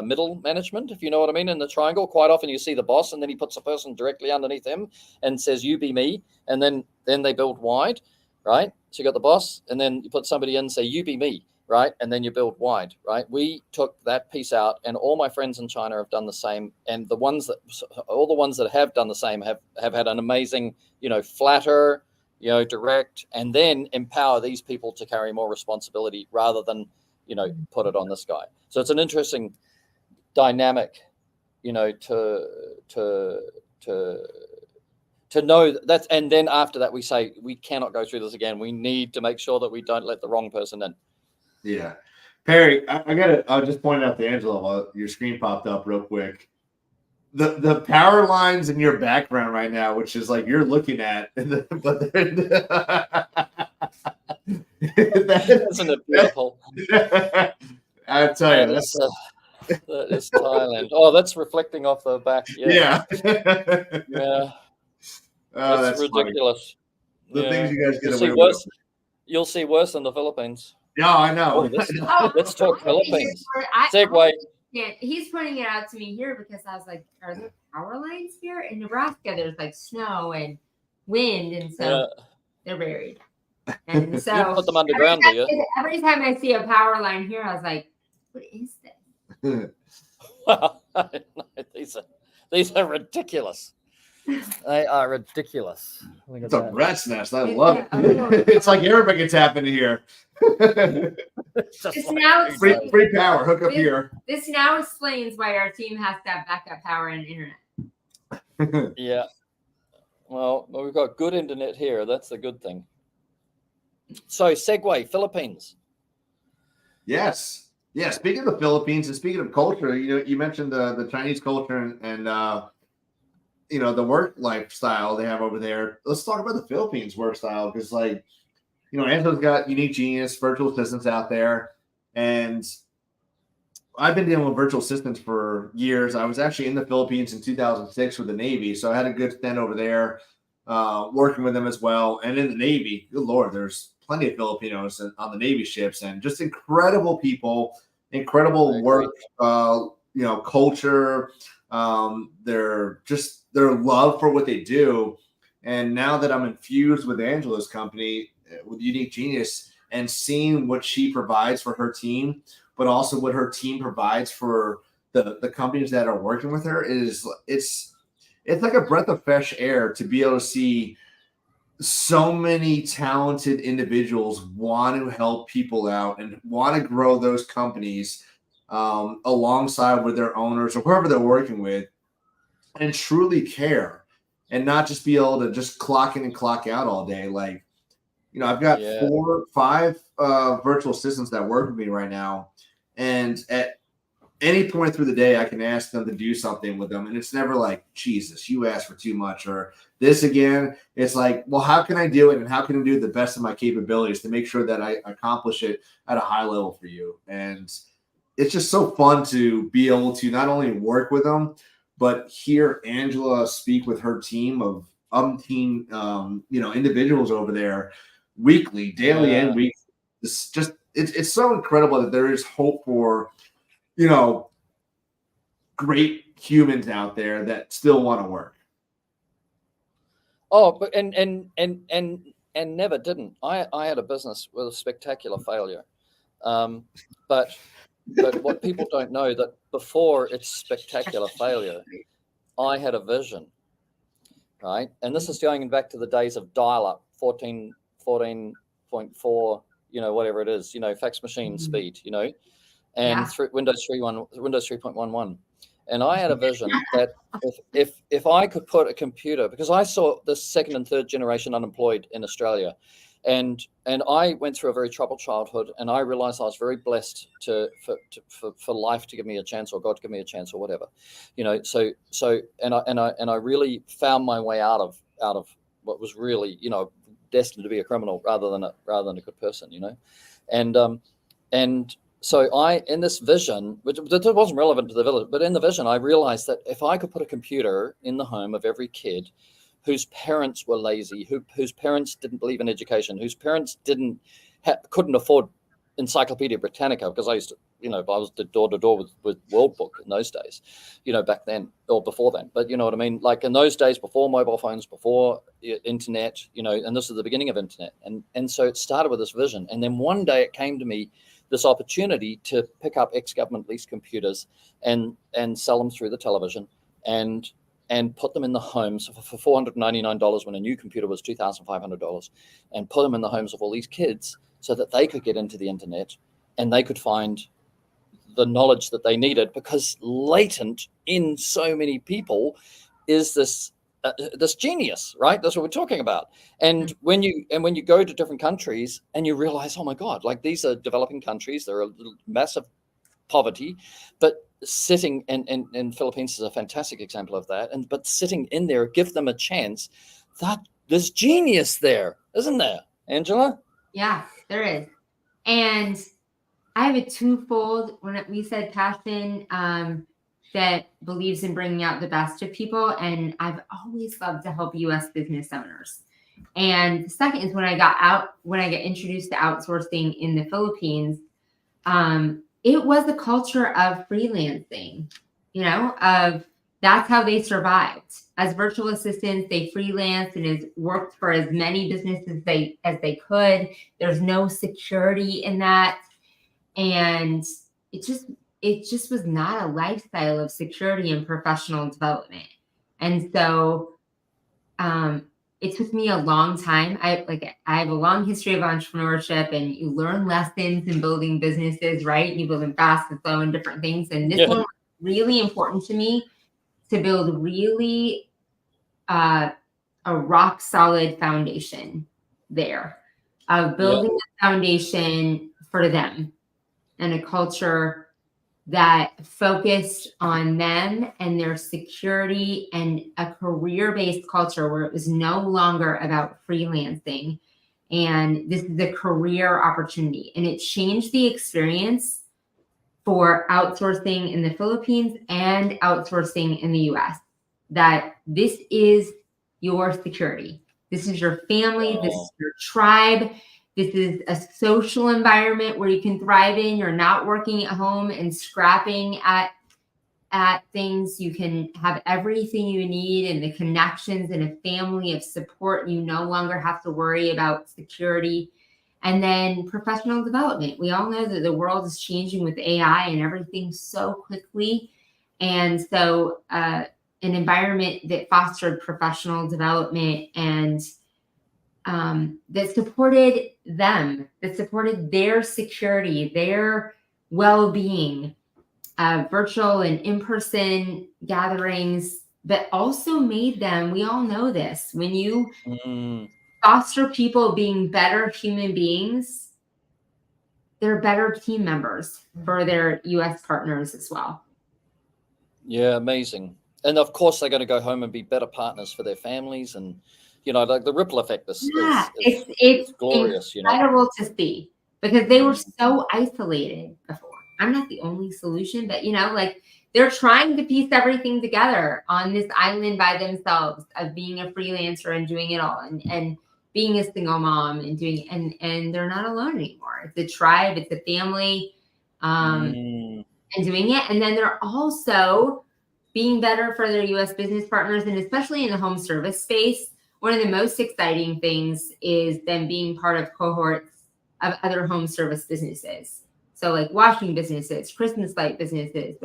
middle management, if you know what I mean, in the triangle. Quite often you see the boss and then he puts a person directly underneath him and says, you be me. And then they build wide, right? So you got the boss and then you put somebody in and say, you be me, right? And then you build wide, right? We took that piece out and all my friends in China have done the same. And all the ones that have done the same have had an amazing, flatter, direct, and then empower these people to carry more responsibility rather than, put it on this guy. So it's an interesting dynamic, to know that. And then after that, we say, we cannot go through this again. We need to make sure that we don't let the wrong person in. Yeah. Perry, I'll just point out to Angela while your screen popped up real quick. The power lines in your background right now, which is like you're looking at, isn't it beautiful? I tell you, that is Thailand. Oh, that's reflecting off the back. Yeah. Yeah. Oh, that's ridiculous. Funny. The things you guys get away with. You'll see worse in the Philippines. Yeah, I know. Let's talk Philippines. Segue. Yeah, he's pointing it out to me here because I was like, are there power lines here? In Nebraska, there's like snow and wind, and so they're buried. And so you put them underground, do you? Every time I see a power line here, I was like, what is this? Well, these are ridiculous. They are ridiculous. It's a rat's nest. I love it. It's like everybody gets happened here. Free power. Hook up here. This now explains why our team has to have backup power and internet. Yeah. Well, we've got good internet here. That's the good thing. So, segue, Philippines. Yes. Yeah. Speaking of the Philippines and speaking of culture, you mentioned the Chinese culture and the work lifestyle they have over there. Let's talk about the Philippines work style because, Angela's got Unique Genius virtual assistants out there, and I've been dealing with virtual assistants for years. I was actually in the Philippines in 2006 with the Navy, so I had a good stint over there, working with them as well. And in the Navy, good Lord, there's plenty of Filipinos on the Navy ships, and just incredible people, I incredible agree. work, culture, their love for what they do. And now that I'm infused with Angela's company, with Unique Genius, and seeing what she provides for her team, but also what her team provides for the companies that are working with her, it's like a breath of fresh air to be able to see so many talented individuals want to help people out and want to grow those companies, alongside with their owners or whoever they're working with, and truly care, and not just be able to just clock in and clock out all day. Like, I've got Yeah. 5 virtual assistants that work with me right now, and at any point through the day, I can ask them to do something with them, and it's never like, Jesus, you asked for too much, or this again. It's like, well, how can I do it, and how can I do the best of my capabilities to make sure that I accomplish it at a high level for you? And it's just so fun to be able to not only work with them, but hear Angela speak with her team of umpteen, individuals over there, weekly, daily, Yeah. and weekly. It's so incredible that there is hope for, you know, great humans out there that still want to work. Oh, but and never didn't. I had a business with a spectacular failure. Um, but what people don't know, that before its spectacular failure, I had a vision, right? And this is going back to the days of dial-up, 14.4, whatever it is, fax machine speed, and Yeah. Windows 3.11. And I had a vision that if I could put a computer, because I saw the second and third generation unemployed in Australia, and I went through a very troubled childhood, and I realized I was very blessed for life to give me a chance, or God to give me a chance, or whatever, and I really found my way out of what was really, destined to be a criminal rather than a good person, and so in this vision, which wasn't relevant to the village, but in the vision, I realized that if I could put a computer in the home of every kid whose parents were lazy, whose parents didn't believe in education, whose parents couldn't afford Encyclopedia Britannica, because I used to, I was door to door with World Book in those days, back then or before then. But you know what I mean? Like in those days, before mobile phones, before internet, and this is the beginning of internet. And so it started with this vision. And then one day it came to me, this opportunity to pick up ex-government leased computers and sell them through the television and put them in the homes for $499 when a new computer was $2,500, and put them in the homes of all these kids so that they could get into the internet and they could find the knowledge that they needed, because latent in so many people is this genius, right? That's what we're talking about. And when you go to different countries and you realize, oh my God, like these are developing countries, there are massive poverty, but sitting and Philippines is a fantastic example of that. But sitting in there, give them a chance. That there's genius there, isn't there, Angela? Yeah, there is. And I have a twofold. When we said passion, that believes in bringing out the best of people, and I've always loved to help U.S. business owners. And the second is when I got introduced to outsourcing in the Philippines, it was a culture of freelancing, of that's how they survived. As virtual assistants, they freelanced and worked for as many businesses as they could. There's no security in that. And it just was not a lifestyle of security and professional development. And so it took me a long time. I have a long history of entrepreneurship, and you learn lessons in building businesses, right? You build them fast and slow and different things. And this one was really important to me, to build really a rock solid foundation there, of building the foundation for them, and a culture that focused on them and their security, and a career-based culture where it was no longer about freelancing. And this is a career opportunity. And it changed the experience for outsourcing in the Philippines and outsourcing in the US. That this is your security. This is your family. This is your tribe. This is a social environment where you can thrive in. You're not working at home and scrapping at things. You can have everything you need and the connections and a family of support. You no longer have to worry about security. And then professional development. We all know that the world is changing with AI and everything so quickly. And so an environment that fostered professional development and that supported them, that supported their security, their well-being, virtual and in-person gatherings, but also made them, we all know this, when you foster people being better human beings, they're better team members for their US partners as well. Yeah, amazing. And of course, they're going to go home and be better partners for their families. And, you know, like the ripple effect is it's glorious. Incredible to see, because they were so isolated before. I'm not the only solution, but, you know, like they're trying to piece everything together on this island by themselves of being a freelancer and doing it all and being a single mom and doing, and they're not alone anymore. It's a tribe, it's a family, and doing it. And then they're also being better for their US business partners, and especially in the home service space. One of the most exciting things is them being part of cohorts of other home service businesses. So like washing businesses, Christmas light businesses,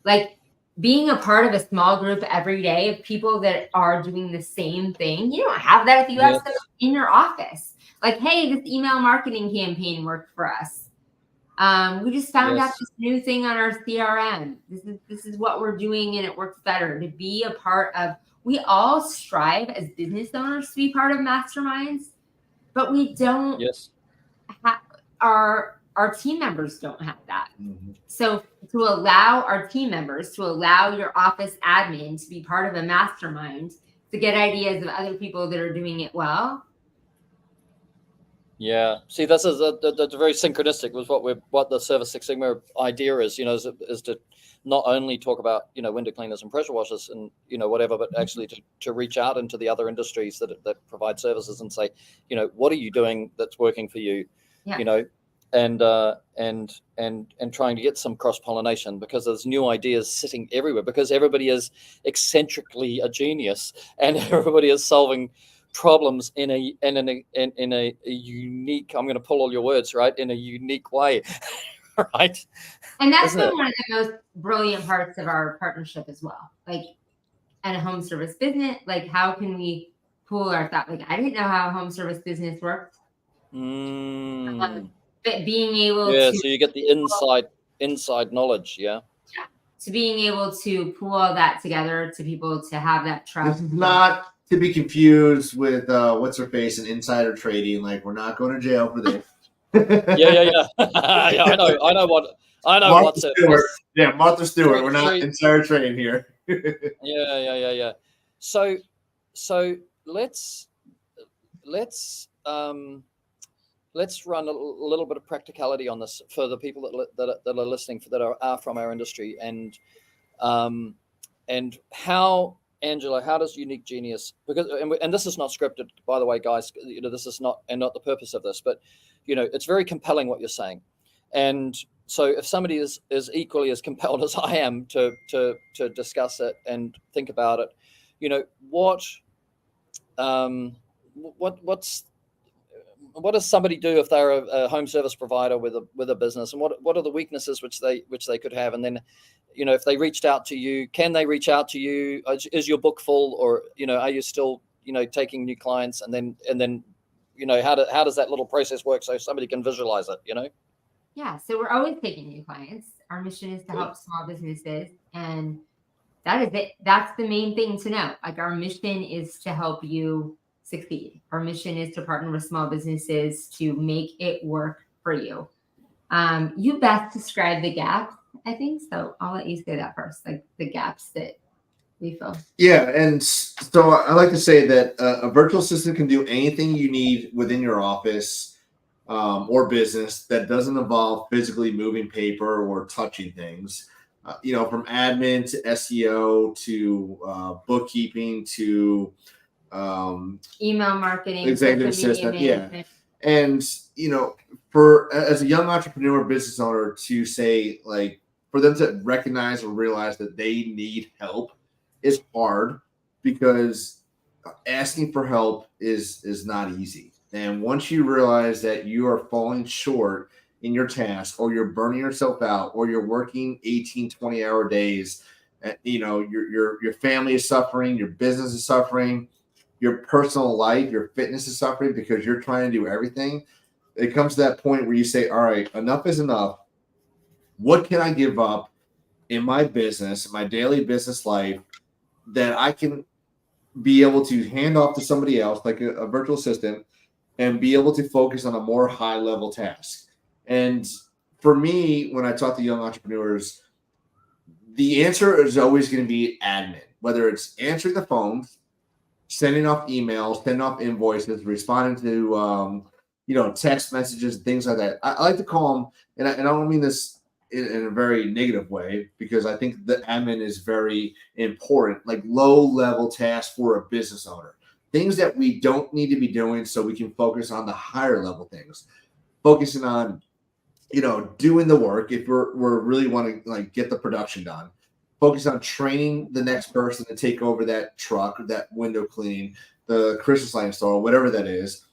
like being a part of a small group every day of people that are doing the same thing. You don't have that at the US in your office. Like, hey, this email marketing campaign worked for us. We just found out this new thing on our CRM. This is what we're doing, and it works better. To be a part of, we all strive as business owners to be part of masterminds, but we don't. Our team members don't have that. So to allow our team members, to allow your office admin to be part of a mastermind, to get ideas of other people that are doing it well. Yeah. See, that's very synchronistic with what the Service Six Sigma idea is, you know, is to not only talk about, you know, window cleaners and pressure washers and, you know, whatever, but actually to reach out into the other industries that provide services and say, you know, what are you doing that's working for you, you know, and trying to get some cross-pollination, because there's new ideas sitting everywhere, because everybody is eccentrically a genius and everybody is solving problems in a unique, I'm going to pull all your words, right, in a unique way. Right. And that's been one of the most brilliant parts of our partnership as well. Like, at a home service business, like, how can we pool our thought? Like, I didn't know how a home service business worked. But being able to, so you get the inside knowledge, to being able to pool all that together, to people to have that trust. This is not to be confused with what's her face and insider trading. Like, we're not going to jail for this. Yeah. I know what's it. Yeah, Martha Stewart. We're not insider trading here. Yeah. So let's run a little bit of practicality on this for the people that are listening, that are from our industry, and how, Angela, how does Unique Genius, because and this is not scripted, by the way, guys, you know, this is not the purpose of this, but, you know, it's very compelling what you're saying. And so if somebody is equally as compelled as I am to discuss it and think about it, you know, what does somebody do if they're a home service provider with a business, and what are the weaknesses which they could have? And then, you know, if they reached out to you, can they reach out to you? Is your book full, or, you know, are you still, you know, taking new clients? And then, you know, how does that little process work so somebody can visualize it, you know? Yeah, so we're always taking new clients. Our mission is to help small businesses, and that is it. That's the main thing to know. Like, our mission is to help you succeed. Our mission is to partner with small businesses to make it work for you. You best describe the gaps, I think. So I'll let you say that first, like the gaps that we feel. Yeah, and so I like to say that a virtual assistant can do anything you need within your office or business that doesn't involve physically moving paper or touching things. From admin to SEO to bookkeeping to email marketing, executive social media assistant, yeah. management. And for as a young entrepreneur, business owner, to say, like, for them to recognize or realize that they need help is hard, because asking for help is not easy. And once you realize that you are falling short in your task, or you're burning yourself out, or you're working 18, 20-hour days, your family is suffering, your business is suffering, your personal life, your fitness is suffering because you're trying to do everything. It comes to that point where you say, all right, enough is enough. What can I give up in my business, my daily business life, that I can be able to hand off to somebody else, like a virtual assistant, and be able to focus on a more high level task? And for me, when I talk to young entrepreneurs, the answer is always going to be admin, whether it's answering the phone, sending off emails, sending off invoices, responding to text messages and things like that. I like to call them, and I don't mean this in a very negative way, because I think the admin is very important, like low level tasks for a business owner, things that we don't need to be doing so we can focus on the higher level things, focusing on doing the work if we're really want to, like, get the production done, focus on training the next person to take over that truck, that window cleaning, the Christmas light install, whatever that is.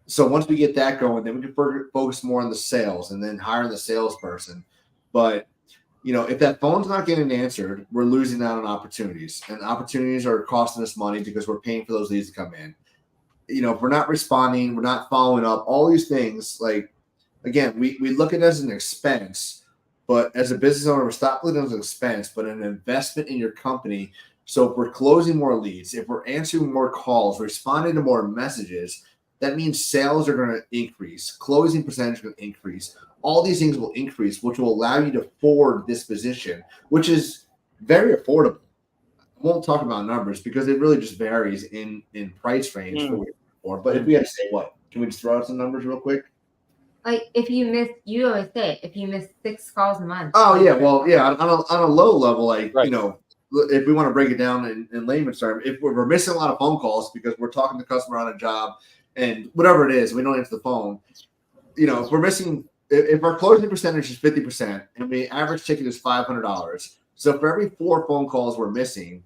So once we get that going, then we can focus more on the sales and then hiring the salesperson. But if that phone's not getting answered, we're losing out on opportunities, and opportunities are costing us money because we're paying for those leads to come in. If we're not responding, we're not following up, all these things, like, again, we look at it as an expense, but as a business owner, we stop looking at it as an expense, but an investment in your company. So if we're closing more leads, if we're answering more calls, responding to more messages, that means sales are going to increase, closing percentage is going to increase. All these things will increase, which will allow you to afford this position, which is very affordable. I won't talk about numbers because it really just varies in price range but if we had to say, what, can we just throw out some numbers real quick? Like, you always say, if you miss 6 calls a month. Oh yeah, well, yeah, on a low level, like, Right. If we want to break it down in layman's terms, if we're missing a lot of phone calls because we're talking to the customer on a job and whatever it is, we don't answer the phone. If we're missing, if our closing percentage is 50% and the average ticket is $500, so for every 4 phone calls we're missing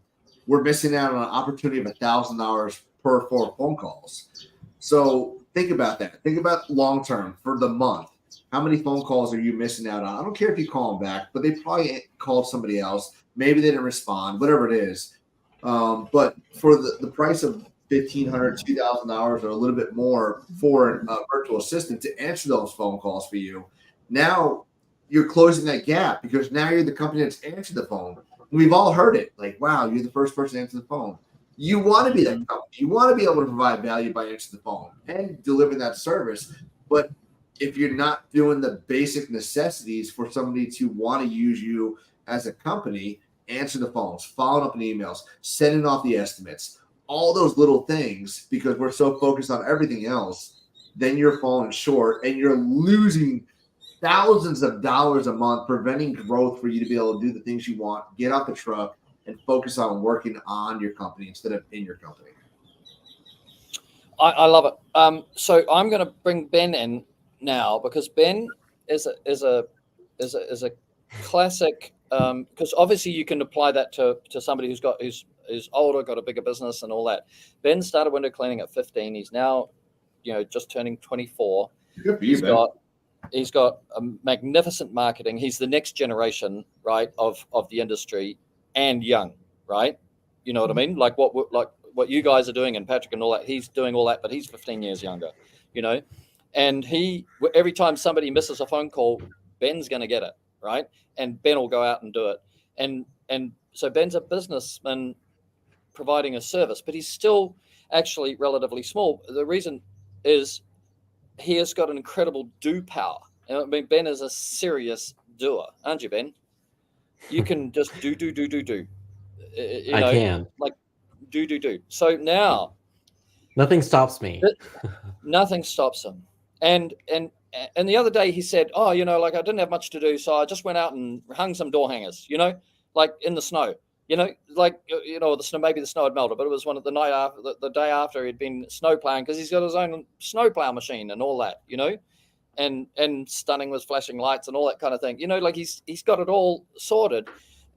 out on an opportunity of $1,000 per 4 phone calls. So think about that. Think about long term for the month. How many phone calls are you missing out on? I don't care if you call them back, but they probably called somebody else. Maybe they didn't respond, whatever it is. But for the price of $1,500, $2,000, or a little bit more for a virtual assistant to answer those phone calls for you, now you're closing that gap, because now you're the company that's answered the phone. We've all heard it. Like, wow, you're the first person to answer the phone. You want to be that company. You want to be able to provide value by answering the phone and delivering that service. But if you're not doing the basic necessities for somebody to want to use you as a company, answer the phones, following up in emails, sending off the estimates, all those little things, because we're so focused on everything else, then you're falling short and you're losing thousands of dollars a month, preventing growth for you to be able to do the things you want, get off the truck, and focus on working on your company instead of in your company. I love it. So I'm going to bring Ben in now, because Ben is a classic. Because obviously you can apply that to somebody who's older, got a bigger business and all that. Ben started window cleaning at 15. He's now, just turning 24. Good for you, Ben. He's got a magnificent marketing. He's the next generation, right, of the industry, and young, right? You know what I mean? Like what you guys are doing, and Patrick and all that. He's doing all that, but he's 15 years younger, And every time somebody misses a phone call, Ben's going to get it, right? And Ben will go out and do it. And so Ben's a businessman providing a service, but he's still actually relatively small. The reason is he has got an incredible do power. I mean, Ben is a serious doer, aren't you, Ben? You can just do. I can. Like do. So now nothing stops me. Nothing stops him. And the other day he said, oh, you know, like I didn't have much to do, so I just went out and hung some door hangers, you know, like in the snow, you know, like, you know, the snow, maybe the snow had melted, but it was one of the night after, the day after he'd been snow plowing, because he's got his own snow plow machine and all that, you know, and stunning with flashing lights and all that kind of thing, you know, like he's got it all sorted.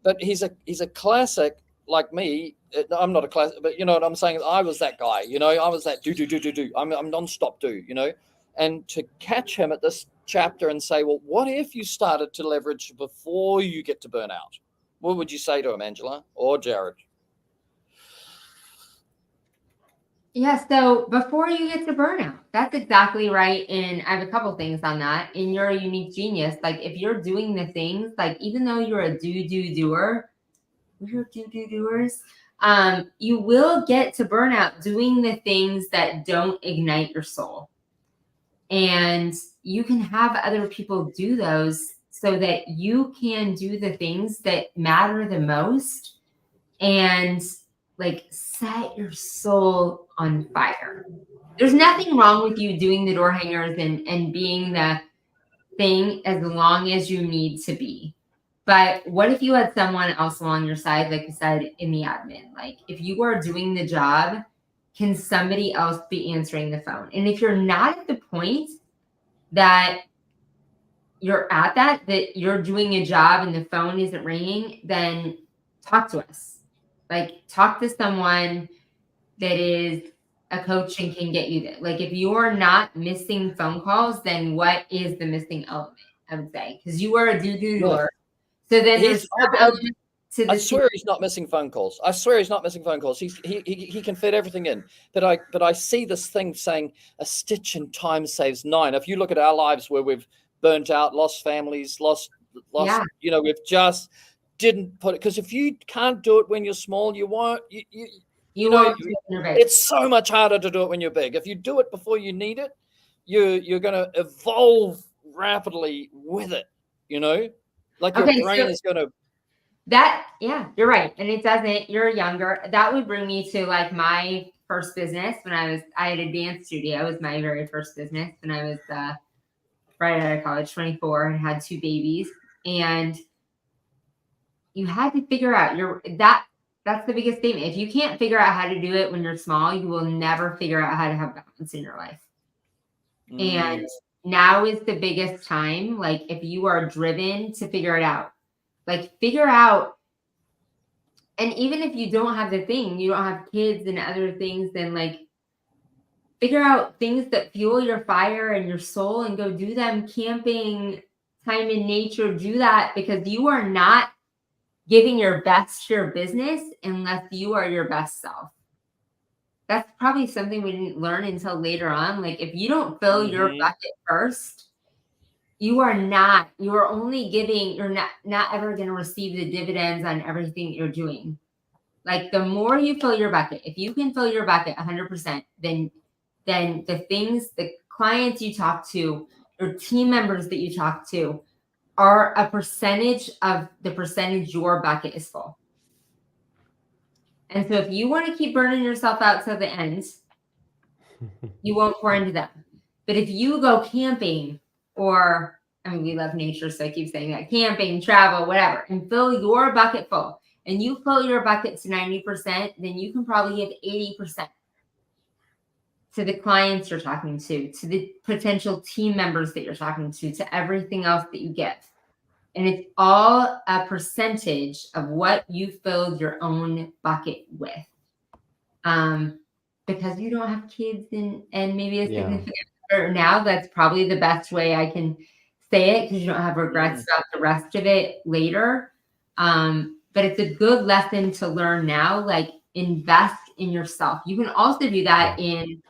But he's a classic like me. I'm not a classic, but you know what I'm saying? I was that guy, you know, I was that do. I'm non-stop do, you know, and to catch him at this chapter and say, well, what if you started to leverage before you get to burnout? What would you say to him, Angela or Jared? Yeah, so before you get to burnout, that's exactly right. And I have a couple things on that. In your unique genius, like if you're doing the things, like even though you're a doer, we're doers, you will get to burnout doing the things that don't ignite your soul. And you can have other people do those so that you can do the things that matter the most and like set your soul on fire. There's nothing wrong with you doing the door hangers and being the thing as long as you need to be. But what if you had someone else along your side, like you said, in the admin? Like if you are doing the job, can somebody else be answering the phone? And if you're not at the point that you're at that you're doing a job and the phone isn't ringing, then talk to us. Like talk to someone that is a coach and can get you there. Like if you're not missing phone calls, then what is the missing element? I would say, because you are a doer. So then there's element to the. I swear he's not missing phone calls. I swear he's not missing phone calls. He can fit everything in. But I see this thing saying a stitch in time saves 9. If you look at our lives where we've burnt out, lost families, lost, Yeah. you know, we've just didn't put it, because if you can't do it when you're small, you won't. You know, it's so much harder to do it when you're big. If you do it before you need it, you're going to evolve rapidly with it. You know, like your brain is going to. That, yeah, you're right. And it doesn't, you're younger. That would bring me to like my first business when I had a dance studio. It was my very first business when I was right out of college, 24, and had 2 babies. And you had to figure out that's the biggest statement. If you can't figure out how to do it when you're small, you will never figure out how to have balance in your life. And now is the biggest time. Like if you are driven to figure it out, like figure out, and even if you don't have the thing, you don't have kids and other things, then like figure out things that fuel your fire and your soul and go do them. Camping, time in nature, do that, because you are not giving your best to your business unless you are your best self. That's probably something we didn't learn until later on. Like if you don't fill your bucket first, you are only giving, you're not ever going to receive the dividends on everything you're doing. Like the more you fill your bucket, if you can fill your bucket 100%, then the things, the clients you talk to, or team members that you talk to are a percentage of the percentage your bucket is full. And so if you want to keep burning yourself out till the end, you won't pour into them. But if you go camping, or, I mean, we love nature, so I keep saying that, camping, travel, whatever, and fill your bucket full, and you fill your bucket to 90%, then you can probably give 80% to the clients you're talking to the potential team members that you're talking to everything else that you give. And it's all a percentage of what you filled your own bucket with. Because you don't have kids and maybe a significant other now, that's probably the best way I can say it, because you don't have regrets about the rest of it later. But it's a good lesson to learn now, like invest in yourself. You can also do that in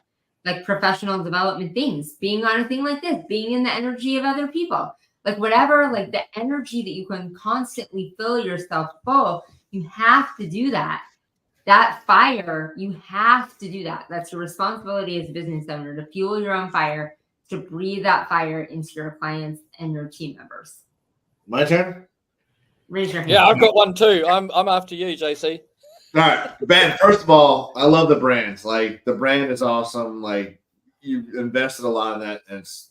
like professional development things, being on a thing like this, being in the energy of other people, like whatever, like the energy that you can constantly fill yourself full. You have to do that. That fire, you have to do that. That's your responsibility as a business owner, to fuel your own fire, to breathe that fire into your clients and your team members. My turn? Raise your hand. Yeah, I've got one too. I'm after you, JC. All right, Ben, first of all, I love the brands. Like the brand is awesome. Like you've invested a lot in that, and it's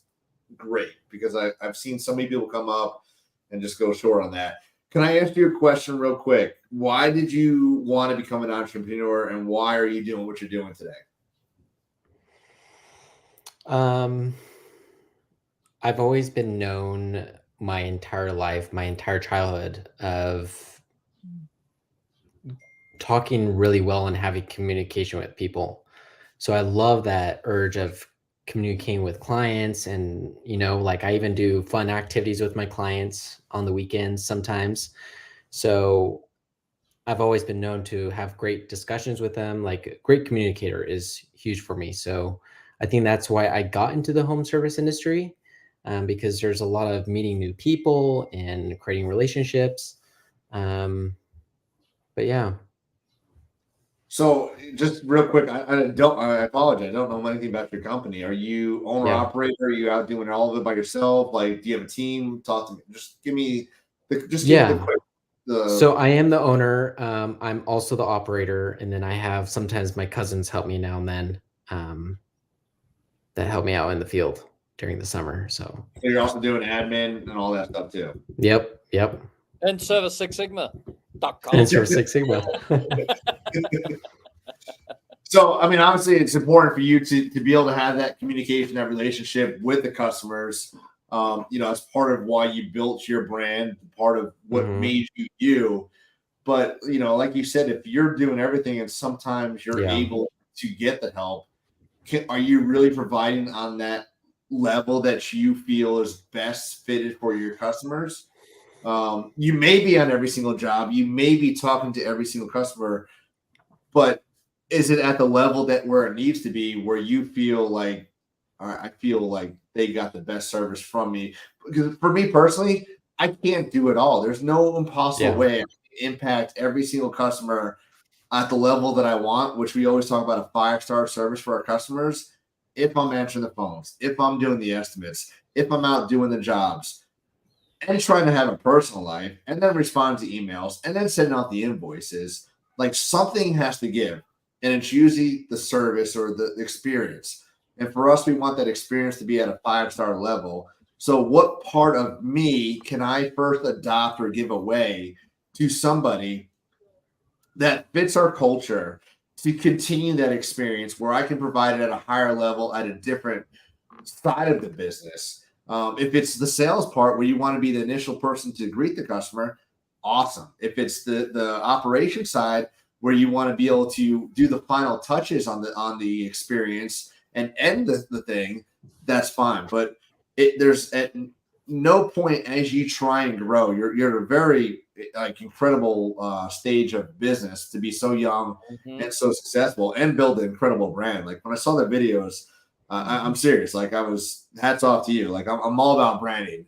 great because I've seen so many people come up and just go short on that. Can I ask you a question real quick? Why did you want to become an entrepreneur, and why are you doing what you're doing today? I've always been known my entire life, my entire childhood, of talking really well and having communication with people. So I love that urge of communicating with clients, and like I even do fun activities with my clients on the weekends sometimes. So I've always been known to have great discussions with them. Like a great communicator is huge for me. So I think that's why I got into the home service industry, because there's a lot of meeting new people and creating relationships. But yeah. So just real quick, I apologize. I don't know anything about your company. Are you owner operator? Are you out doing all of it by yourself? Like, do you have a team? Talk to me. Just give me the quick. So I am the owner. I'm also the operator, and then I have sometimes my cousins help me now and then. That help me out in the field during the summer. So you're also doing admin and all that stuff too. Yep. And Service Six Sigma.com. And Service Six Sigma. So, I mean, obviously, it's important for you to be able to have that communication, that relationship with the customers. As part of why you built your brand, part of what made you. But, like you said, if you're doing everything and sometimes you're able to get the help, are you really providing on that level that you feel is best fitted for your customers? You may be on every single job. You may be talking to every single customer, but is it at the level that where it needs to be, where you feel like, all right, I feel like they got the best service from me? Because for me personally, I can't do it all. There's no impossible way I can impact every single customer at the level that I want, which we always talk about a 5-star service for our customers. If I'm answering the phones, if I'm doing the estimates, if I'm out doing the jobs, and trying to have a personal life, and then respond to emails, and then sending out the invoices, like something has to give. And it's usually the service or the experience. And for us, we want that experience to be at a 5-star level. So what part of me can I first adopt or give away to somebody that fits our culture to continue that experience where I can provide it at a higher level at a different side of the business? If it's the sales part where you want to be the initial person to greet the customer, awesome. If it's the operation side where you want to be able to do the final touches on the experience and end the thing, that's fine. But there's at no point as you try and grow, you're at a very incredible stage of business to be so young and so successful and build an incredible brand. Like when I saw the videos, I'm serious. Like hats off to you. Like I'm all about branding.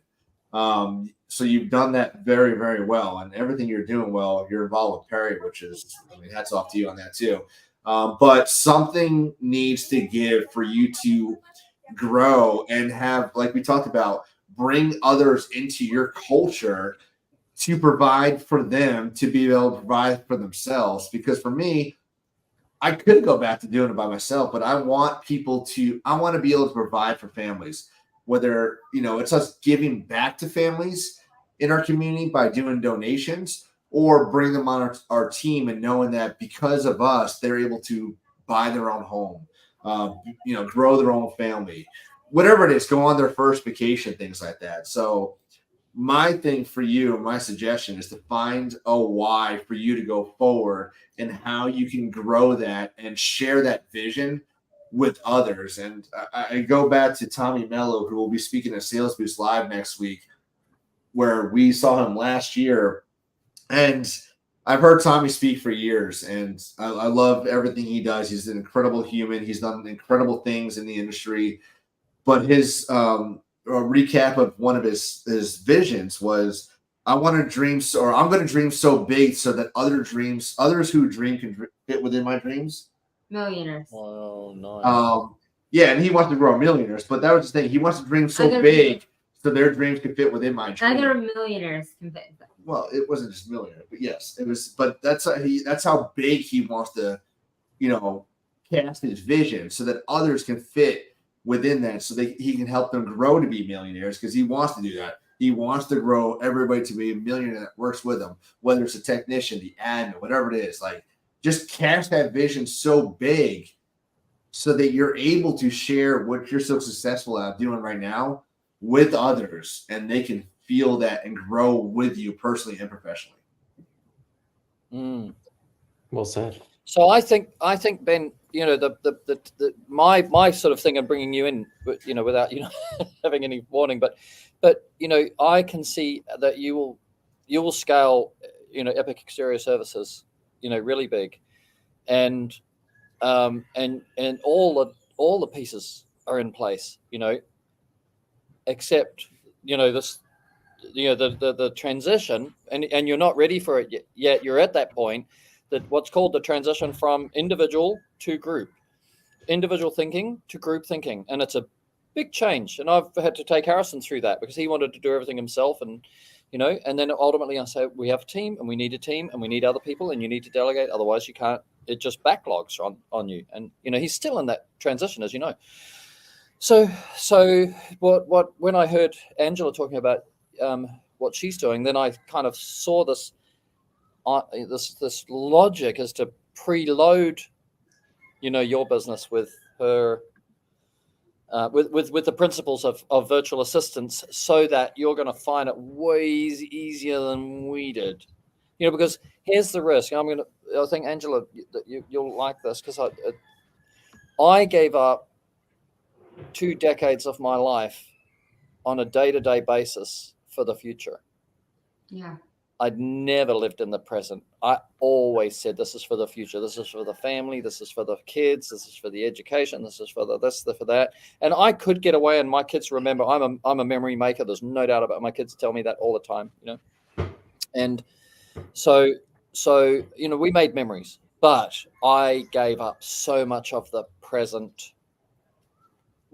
So you've done that very, very well, and everything you're doing well. You're involved with Perry, which is, hats off to you on that too. But something needs to give for you to grow and have, like we talked about, bring others into your culture to provide for them, to be able to provide for themselves. Because for me, I could go back to doing it by myself, but I want to be able to provide for families, whether, it's us giving back to families in our community by doing donations, or bring them on our team and knowing that because of us, they're able to buy their own home, grow their own family, whatever it is, go on their first vacation, things like that. So my thing for you, my suggestion is to find a why for you to go forward and how you can grow that and share that vision with others. And I go back to Tommy Mello, who will be speaking at Sales Boost Live next week, where we saw him last year. And I've heard Tommy speak for years, and I love everything he does. He's an incredible human. He's done incredible things in the industry. But his a recap of one of his visions was, I'm going to dream so big so that others who dream can fit within my dreams. Millionaires. Oh, nice. Yeah, and he wants to grow millionaires, but that was the thing. He wants to dream so big so their dreams can fit within my dreams. Other millionaires can fit. Well, it wasn't just millionaires, but yes, it was. But that's how big he wants to, cast his vision so that others can fit within that, so he can help them grow to be millionaires, because he wants to do that. He wants to grow everybody to be a millionaire that works with him, whether it's a technician, the admin, whatever it is. Like, just cast that vision so big so that you're able to share what you're so successful at doing right now with others, and they can feel that and grow with you personally and professionally. Well said. So I think Ben, you know, my sort of thing of bringing you in, you know, without having any warning, but you know, I can see that you will scale, you know, Epic Exterior Services, you know, really big, and all the pieces are in place, you know, except, you know, this, you know, the transition, and you're not ready for it yet. You're at that point, that what's called the transition from individual to group, individual thinking to group thinking. And it's a big change. And I've had to take Harrison through that because he wanted to do everything himself. And, you know, and then ultimately I say, we have a team and we need other people, and you need to delegate. Otherwise you can't, it just backlogs on you. And, you know, he's still in that transition, as you know. So when I heard Angela talking about what she's doing, then I kind of saw this logic is to preload, you know, your business with her, with the principles of virtual assistants, so that you're going to find it way easier than we did, you know, because here's the risk. I think Angela, you'll like this, because I gave up 2 decades of my life on a day-to-day basis for the future. Yeah. I'd never lived in the present. I always said, this is for the future. This is for the family. This is for the kids. This is for the education. This is for for that. And I could get away, and my kids remember I'm a memory maker. There's no doubt about it. My kids tell me that all the time, you know. And so, you know, we made memories, but I gave up so much of the present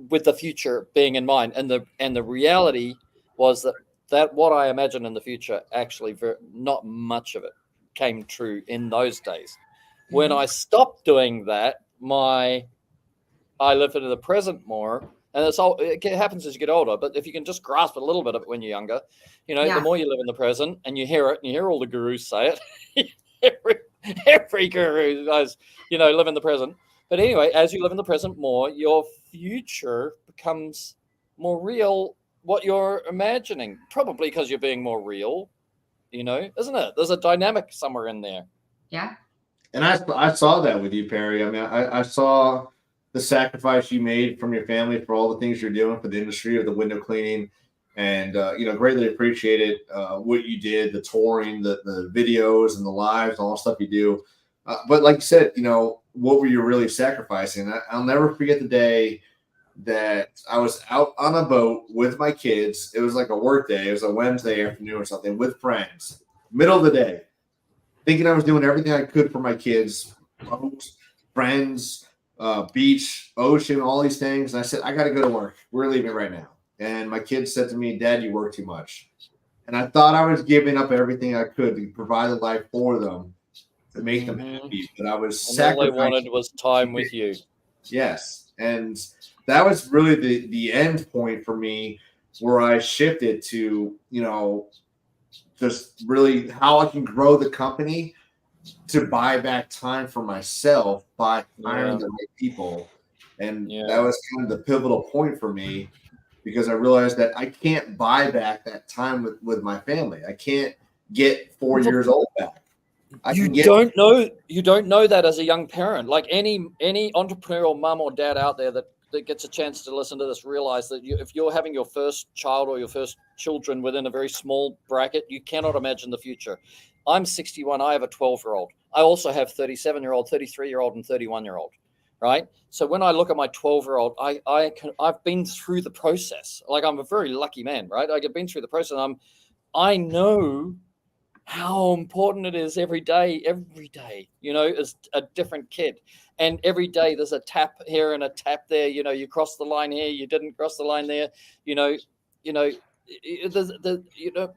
with the future being in mind. And the reality was that what I imagined in the future, actually not much of it came true in those days. Mm-hmm. When I stopped doing that, I live into the present more, and it happens as you get older. But if you can just grasp a little bit of it when you're younger, you know, the more you live in the present, and you hear it, and you hear all the gurus say it, every guru goes, you know, live in the present. But anyway, as you live in the present more, your future becomes more real. What you're imagining, probably because you're being more real, you know, isn't it? There's a dynamic somewhere in there. Yeah. And I saw that with you, Perry. I mean, I saw the sacrifice you made from your family for all the things you're doing for the industry of the window cleaning, and you know, greatly appreciated what you did, the touring, the videos and the lives, all the stuff you do. But like you said, you know, what were you really sacrificing? I'll never forget the day that I was out on a boat with my kids. It was like a work day. It was a Wednesday afternoon or something, with friends, middle of the day, thinking I was doing everything I could for my kids, boat, friends, beach, ocean, all these things. And I said, I got to go to work. We're leaving right now. And my kids said to me, Dad, you work too much. And I thought I was giving up everything I could to provide a life for them, to make them happy. But I was sacrificing. All they wanted was time with you. Yes. And that was really the end point for me, where I shifted to, you know, just really how I can grow the company to buy back time for myself by hiring the right people. And that was kind of the pivotal point for me, because I realized that I can't buy back that time with my family. I can't get 4 years old back. You don't know that as a young parent. Like any entrepreneurial mom or dad out there that gets a chance to listen to this, realize that if you're having your first child or your first children within a very small bracket, you cannot imagine the future. I'm 61. I have a 12-year-old. I also have 37-year-old, 33-year-old, and 31-year-old. Right. So when I look at my 12-year-old, I've been through the process. Like, I'm a very lucky man, right? I've been through the process. I know how important it is every day, you know, is a different kid. And every day there's a tap here and a tap there, you know, you crossed the line here, you didn't cross the line there, you know,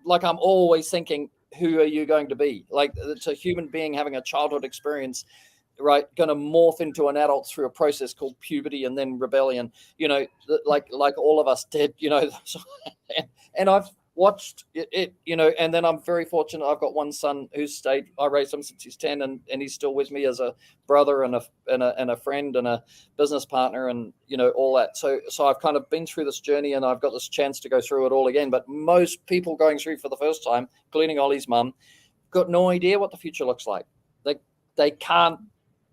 like, I'm always thinking, who are you going to be? Like, it's a human being having a childhood experience right, going to morph into an adult through a process called puberty and then rebellion, like all of us did, and I've watched it, and then I'm very fortunate. I've got one son who's stayed. I raised him since he's 10, and he's still with me as a brother and a friend and a business partner, and all that. So I've kind of been through this journey, and I've got this chance to go through it all again. But most people going through for the first time, including Ollie's mum, got no idea what the future looks like. They can't,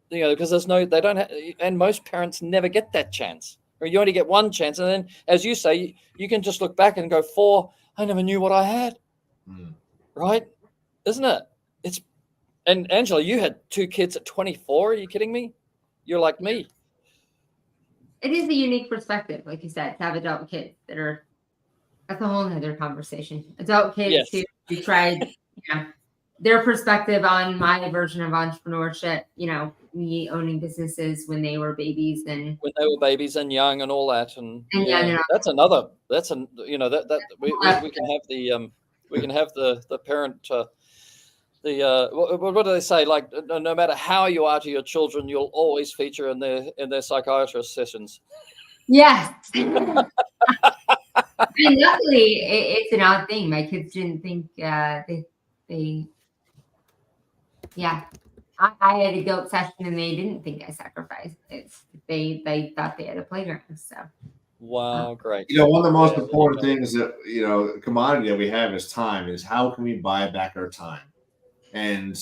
because they don't have, and most parents never get that chance. Or you only get one chance, and then, as you say, you can just look back and go, I never knew what I had. Right? Isn't it? And Angela, you had 2 kids at 24. Are you kidding me? You're like me. It is a unique perspective, like you said, to have adult kids that's a whole other conversation. Adult kids who tried, their perspective on my version of entrepreneurship, me owning businesses when they were babies and young and all that, and young. That's another. That's we can have the parent. What do they say? Like, no matter how you are to your children, you'll always feature in their psychiatrist sessions. Yes. And luckily, it's an odd thing. My kids didn't think I had a guilt session and they didn't think I sacrificed. They thought they had a playground. So wow, great. One of the most important things that commodity that we have is time. Is how can we buy back our time? And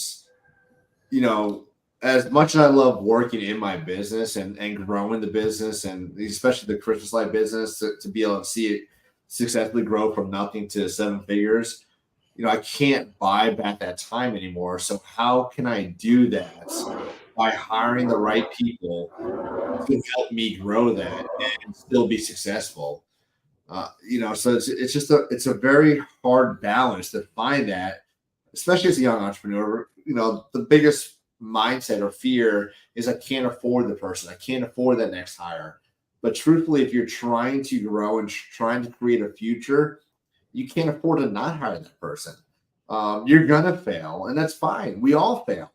as much as I love working in my business and growing the business, and especially the Christmas light business, to be able to see it successfully grow from nothing to 7 figures, I can't buy back that time anymore. So how can I do that? By hiring the right people to help me grow that and still be successful. So it's a very hard balance to find that, especially as a young entrepreneur. The biggest mindset or fear is I can't afford the person. I can't afford that next hire. But truthfully, if you're trying to grow and trying to create a future, you can't afford to not hire that person. You're going to fail, and that's fine. We all fail.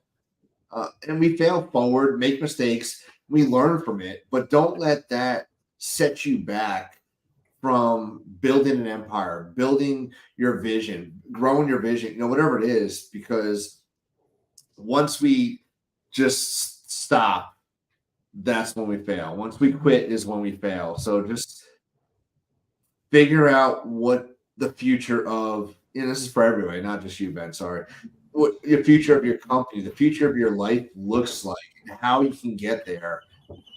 And we fail forward, make mistakes. We learn from it, but don't let that set you back from building an empire, building your vision, growing your vision, whatever it is, because once we just stop, that's when we fail. Once we quit is when we fail. So just figure out what the future of, this is for everybody, not just you, Ben, sorry, what the future of your company, the future of your life looks like, and how you can get there.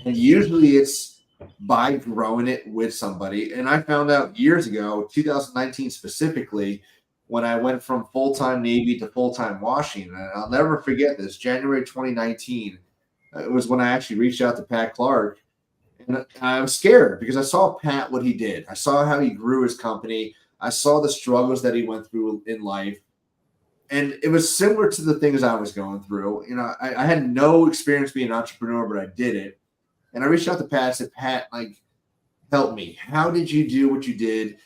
And usually it's by growing it with somebody. And I found out years ago, 2019 specifically, when I went from full-time Navy to full-time washing. And I'll never forget this, January 2019. It was when I actually reached out to Pat Clark. And I was scared because I saw Pat, what he did. I saw how he grew his company. I saw the struggles that he went through in life. And it was similar to the things I was going through. I had no experience being an entrepreneur, but I did it. And I reached out to Pat and said, Pat, help me. How did you do what you did?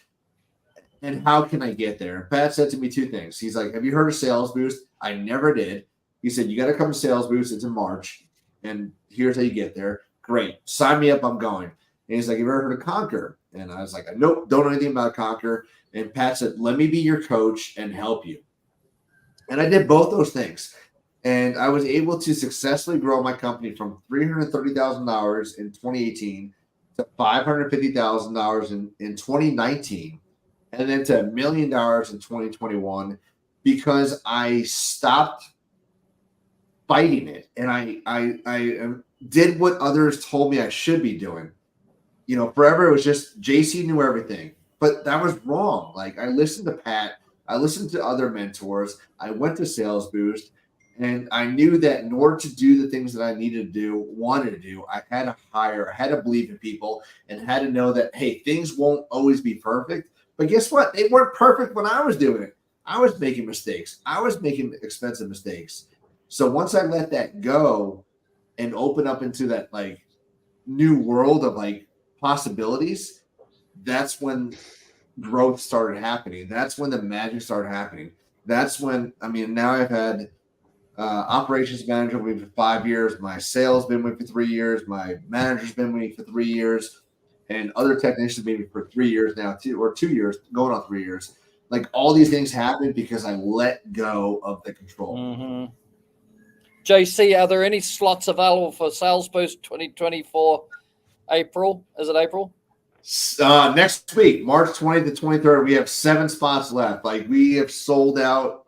And how can I get there? And Pat said to me 2 things. He's like, have you heard of Sales Boost? I never did. He said, you got to come to Sales Boost. It's in March. And here's how you get there. Great. Sign me up. I'm going. And he's like, have you ever heard of Conquer? And I was like, nope, don't know anything about Conquer. And Pat said, let me be your coach and help you. And I did both those things. And I was able to successfully grow my company from $330,000 in 2018 to $550,000 in 2019, and then to $1 million in 2021, because I stopped fighting it. And I did what others told me I should be doing. Forever it was just JC knew everything, but that was wrong. I listened to Pat, I listened to other mentors, I went to Sales Boost, and I knew that in order to do the things that I wanted to do, I had to hire, I had to believe in people, and had to know that, hey, things won't always be perfect. But guess what? They weren't perfect when I was doing it. I was making mistakes. I was making expensive mistakes. So once I let that go and open up into that new world of possibilities, that's when growth started happening. That's when the magic started happening. That's when, now I've had operations manager with me for 5 years. My sales been with me for 3 years. My manager's been with me for 3 years. And other technicians been with me for 3 years now, 2 years, going on 3 years. Like all these things happened because I let go of the control. Mm-hmm. JC, are there any slots available for Sales Boost 2024 April? Is it April? Next week, March 20th to 23rd, we have 7 spots left. Like we have sold out.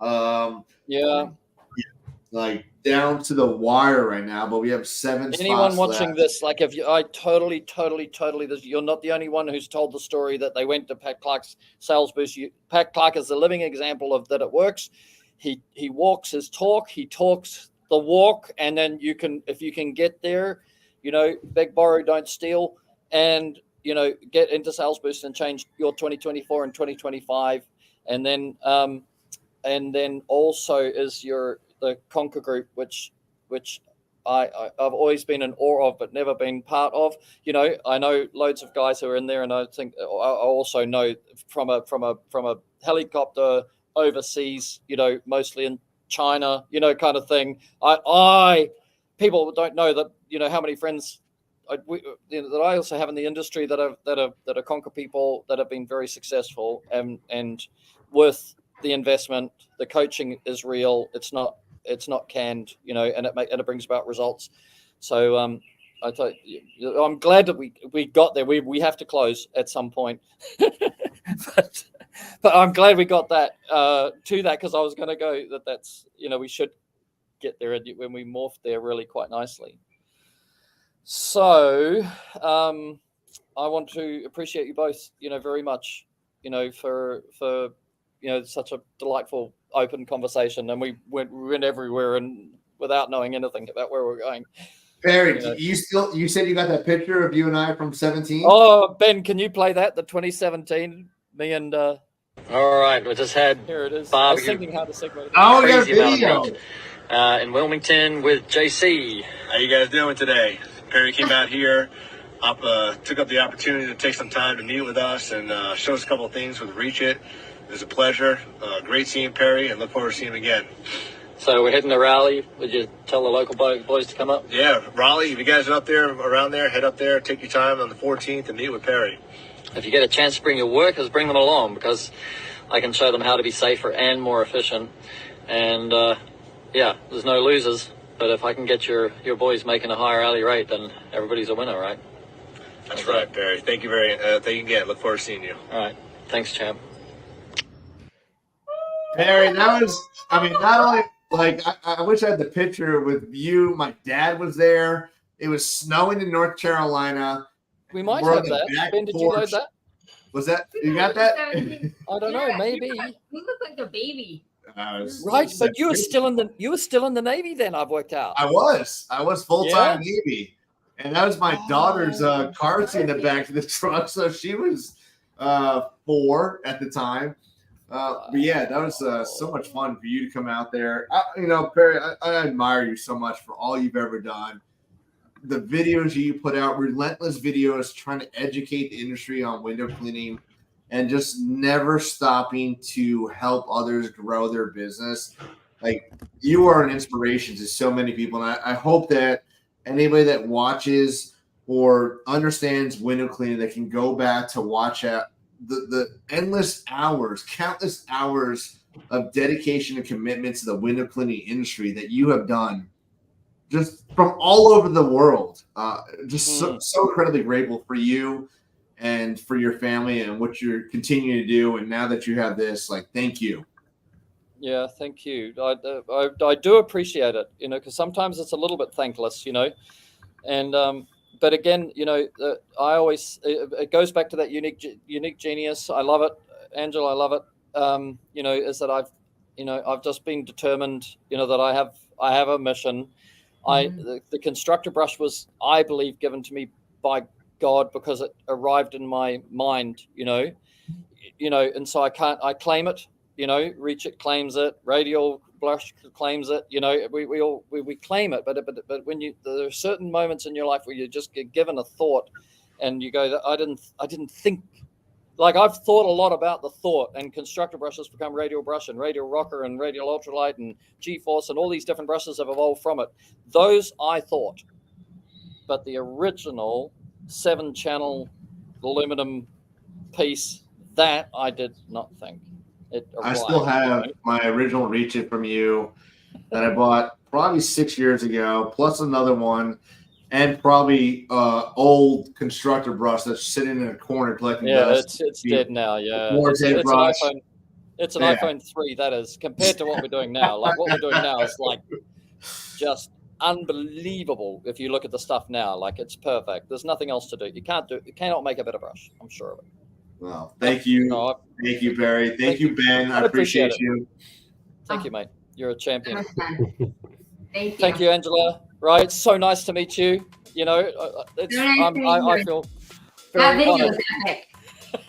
Like down to the wire right now, but we have 7 Anyone spots watching left. this, like if you, I totally, you're not the only one who's told the story that they went to Pat Clark's Sales Boost. Pat Clark is a living example of that it works. He walks his talk, he talks the walk, and then you can, if you can get there, beg, borrow, don't steal, and get into Sales Boost and change your 2024 and 2025, and then also is the Conquer Group, which I've always been in awe of, but never been part of. I know loads of guys who are in there, and I think I also know from a helicopter overseas, mostly in China, kind of thing. People don't know that, how many friends that I also have in the industry that are Conquer people that have been very successful and worth the investment. The coaching is real. It's not canned, and it brings about results. So I'm glad that we got there. We have to close at some point, but I'm glad we got that to that, because I was going to go that's we should get there when we morphed there really quite nicely. So I want to appreciate you both, very much, for such a delightful open conversation, and we went everywhere and without knowing anything about where we're going. Perry, you said you got that picture of you and I from 17? Oh, Ben, can you play that? The 2017, me and all right, we just had here it is. barbecue. I was thinking how to segue. Oh, we got a video in Wilmington with JC. How you guys doing today? Perry came out here, took up the opportunity to take some time to meet with us and show us a couple of things with Reach It. It was a pleasure. Great seeing Perry, and look forward to seeing him again. So we're heading to Raleigh. Would you tell the local boys to come up? Yeah, Raleigh, if you guys are around there, head up there, take your time on the 14th and meet with Perry. If you get a chance to bring your workers, bring them along, because I can show them how to be safer and more efficient. And there's no losers. But if I can get your boys making a higher hourly rate, then everybody's a winner, right? That's right, Perry. Thank you thank you again. Look forward to seeing you. All right. Thanks, champ. Perry, that was, not only, like, I wish I had the picture with you. My dad was there. It was snowing in North Carolina. We might have that. Ben, did you load that? Was that, you got that? I don't know, maybe. You look like a baby. Right, but you were still in the Navy then, I've worked out. I was full-time Navy. And that was my daughter's car seat in the back of the truck. So she was 4 at the time. But yeah, that was so much fun for you to come out there. Perry, I admire you so much for all you've ever done. The videos you put out, relentless videos trying to educate the industry on window cleaning, and just never stopping to help others grow their business. Like, you are an inspiration to so many people. And I hope that anybody that watches or understands window cleaning, that can go back to watch the endless hours, countless hours of dedication and commitment to the window cleaning industry that you have done, just from all over the world. So incredibly grateful for you and for your family and what you're continuing to do. And now that you have this, like, thank you. Yeah, thank you. I do appreciate it, because sometimes it's a little bit thankless, and but again, I always, it goes back to that unique genius. I love it, Angela. I love it. Is that I've just been determined, that I have a mission. The constructor brush was, I believe, given to me by God, because it arrived in my mind, and so I claim it, Reach It claims it, Radial Brush claims it, we claim it, but when there are certain moments in your life where you just get given a thought and you go, I didn't think like I've thought a lot about the thought, and constructor brushes become radial brush and radial rocker and radial ultralight and G-force and all these different brushes have evolved from it. Those I thought, but the original 7-channel aluminum piece, that I did not think. I still have my original Reach It from you that I bought probably 6 years ago, plus another one, and probably old constructor brush that's sitting in a corner collecting dust. It's dead now. Yeah, it's an brush. iPhone. It's an iPhone 3. That is, compared to what we're doing now. Like what we're doing now is like just unbelievable. If you look at the stuff now, like it's perfect. There's nothing else to do. You cannot make a better brush. I'm sure of it. Well, thank you. Thank you, Barry. Thank you, Ben. I appreciate you. Thank you, mate. You're a champion. Thank you. Thank you, Angela. Right. It's so nice to meet you. You know, I feel That very video honored. was epic.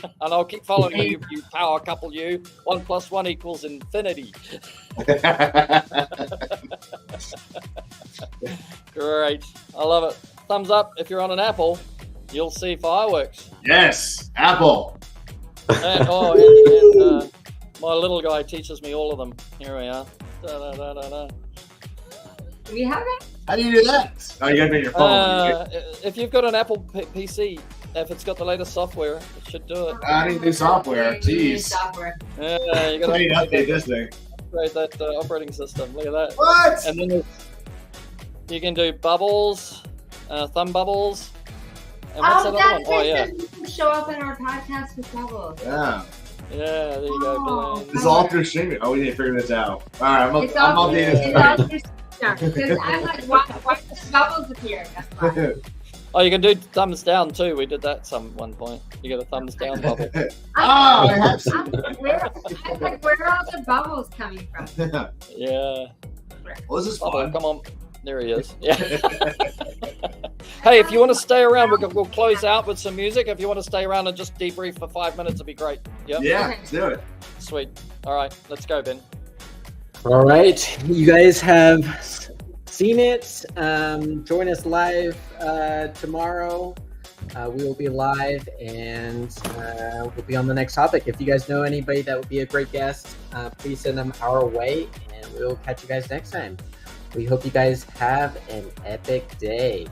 And I'll keep following you, you power couple, you. 1 + 1 = infinity. Great. I love it. Thumbs up if you're on an Apple. You'll see fireworks. Yes, Apple. And my little guy teaches me all of them. Here we are. Do we have it? How do you do that? Oh, you got to be on your phone. If you've got an Apple PC, if it's got the latest software, it should do it. I need new software. Jeez. Software. Yeah, you got I need to to update this thing. upgrade that operating system. Look at that. What? And then you can do bubbles, thumb bubbles. And what's that other one? Oh, yeah. You can show up in our podcast with bubbles. Yeah. Yeah, there you go. Blaine. This is all through streaming. Oh, we need to figure this out. All right, I'm It's all updating through because I'm like, why did the bubbles appear? That's why. Oh, you can do thumbs down too. We did that one point. You get a thumbs down bubble. I'm like, where are all the bubbles coming from? Yeah. Well, this is Oh, fun. come on. There he is. Yeah. Hey, if you want to stay around, we'll close out with some music. If you want to stay around and just debrief for 5 minutes, it'd be great. Yep. Yeah, let's do it. Sweet. All right, let's go, Ben. All right, you guys have seen it. Join us live tomorrow. We will be live, and we'll be on the next topic. If you guys know anybody that would be a great guest, please send them our way, and we'll catch you guys next time. We hope you guys have an epic day.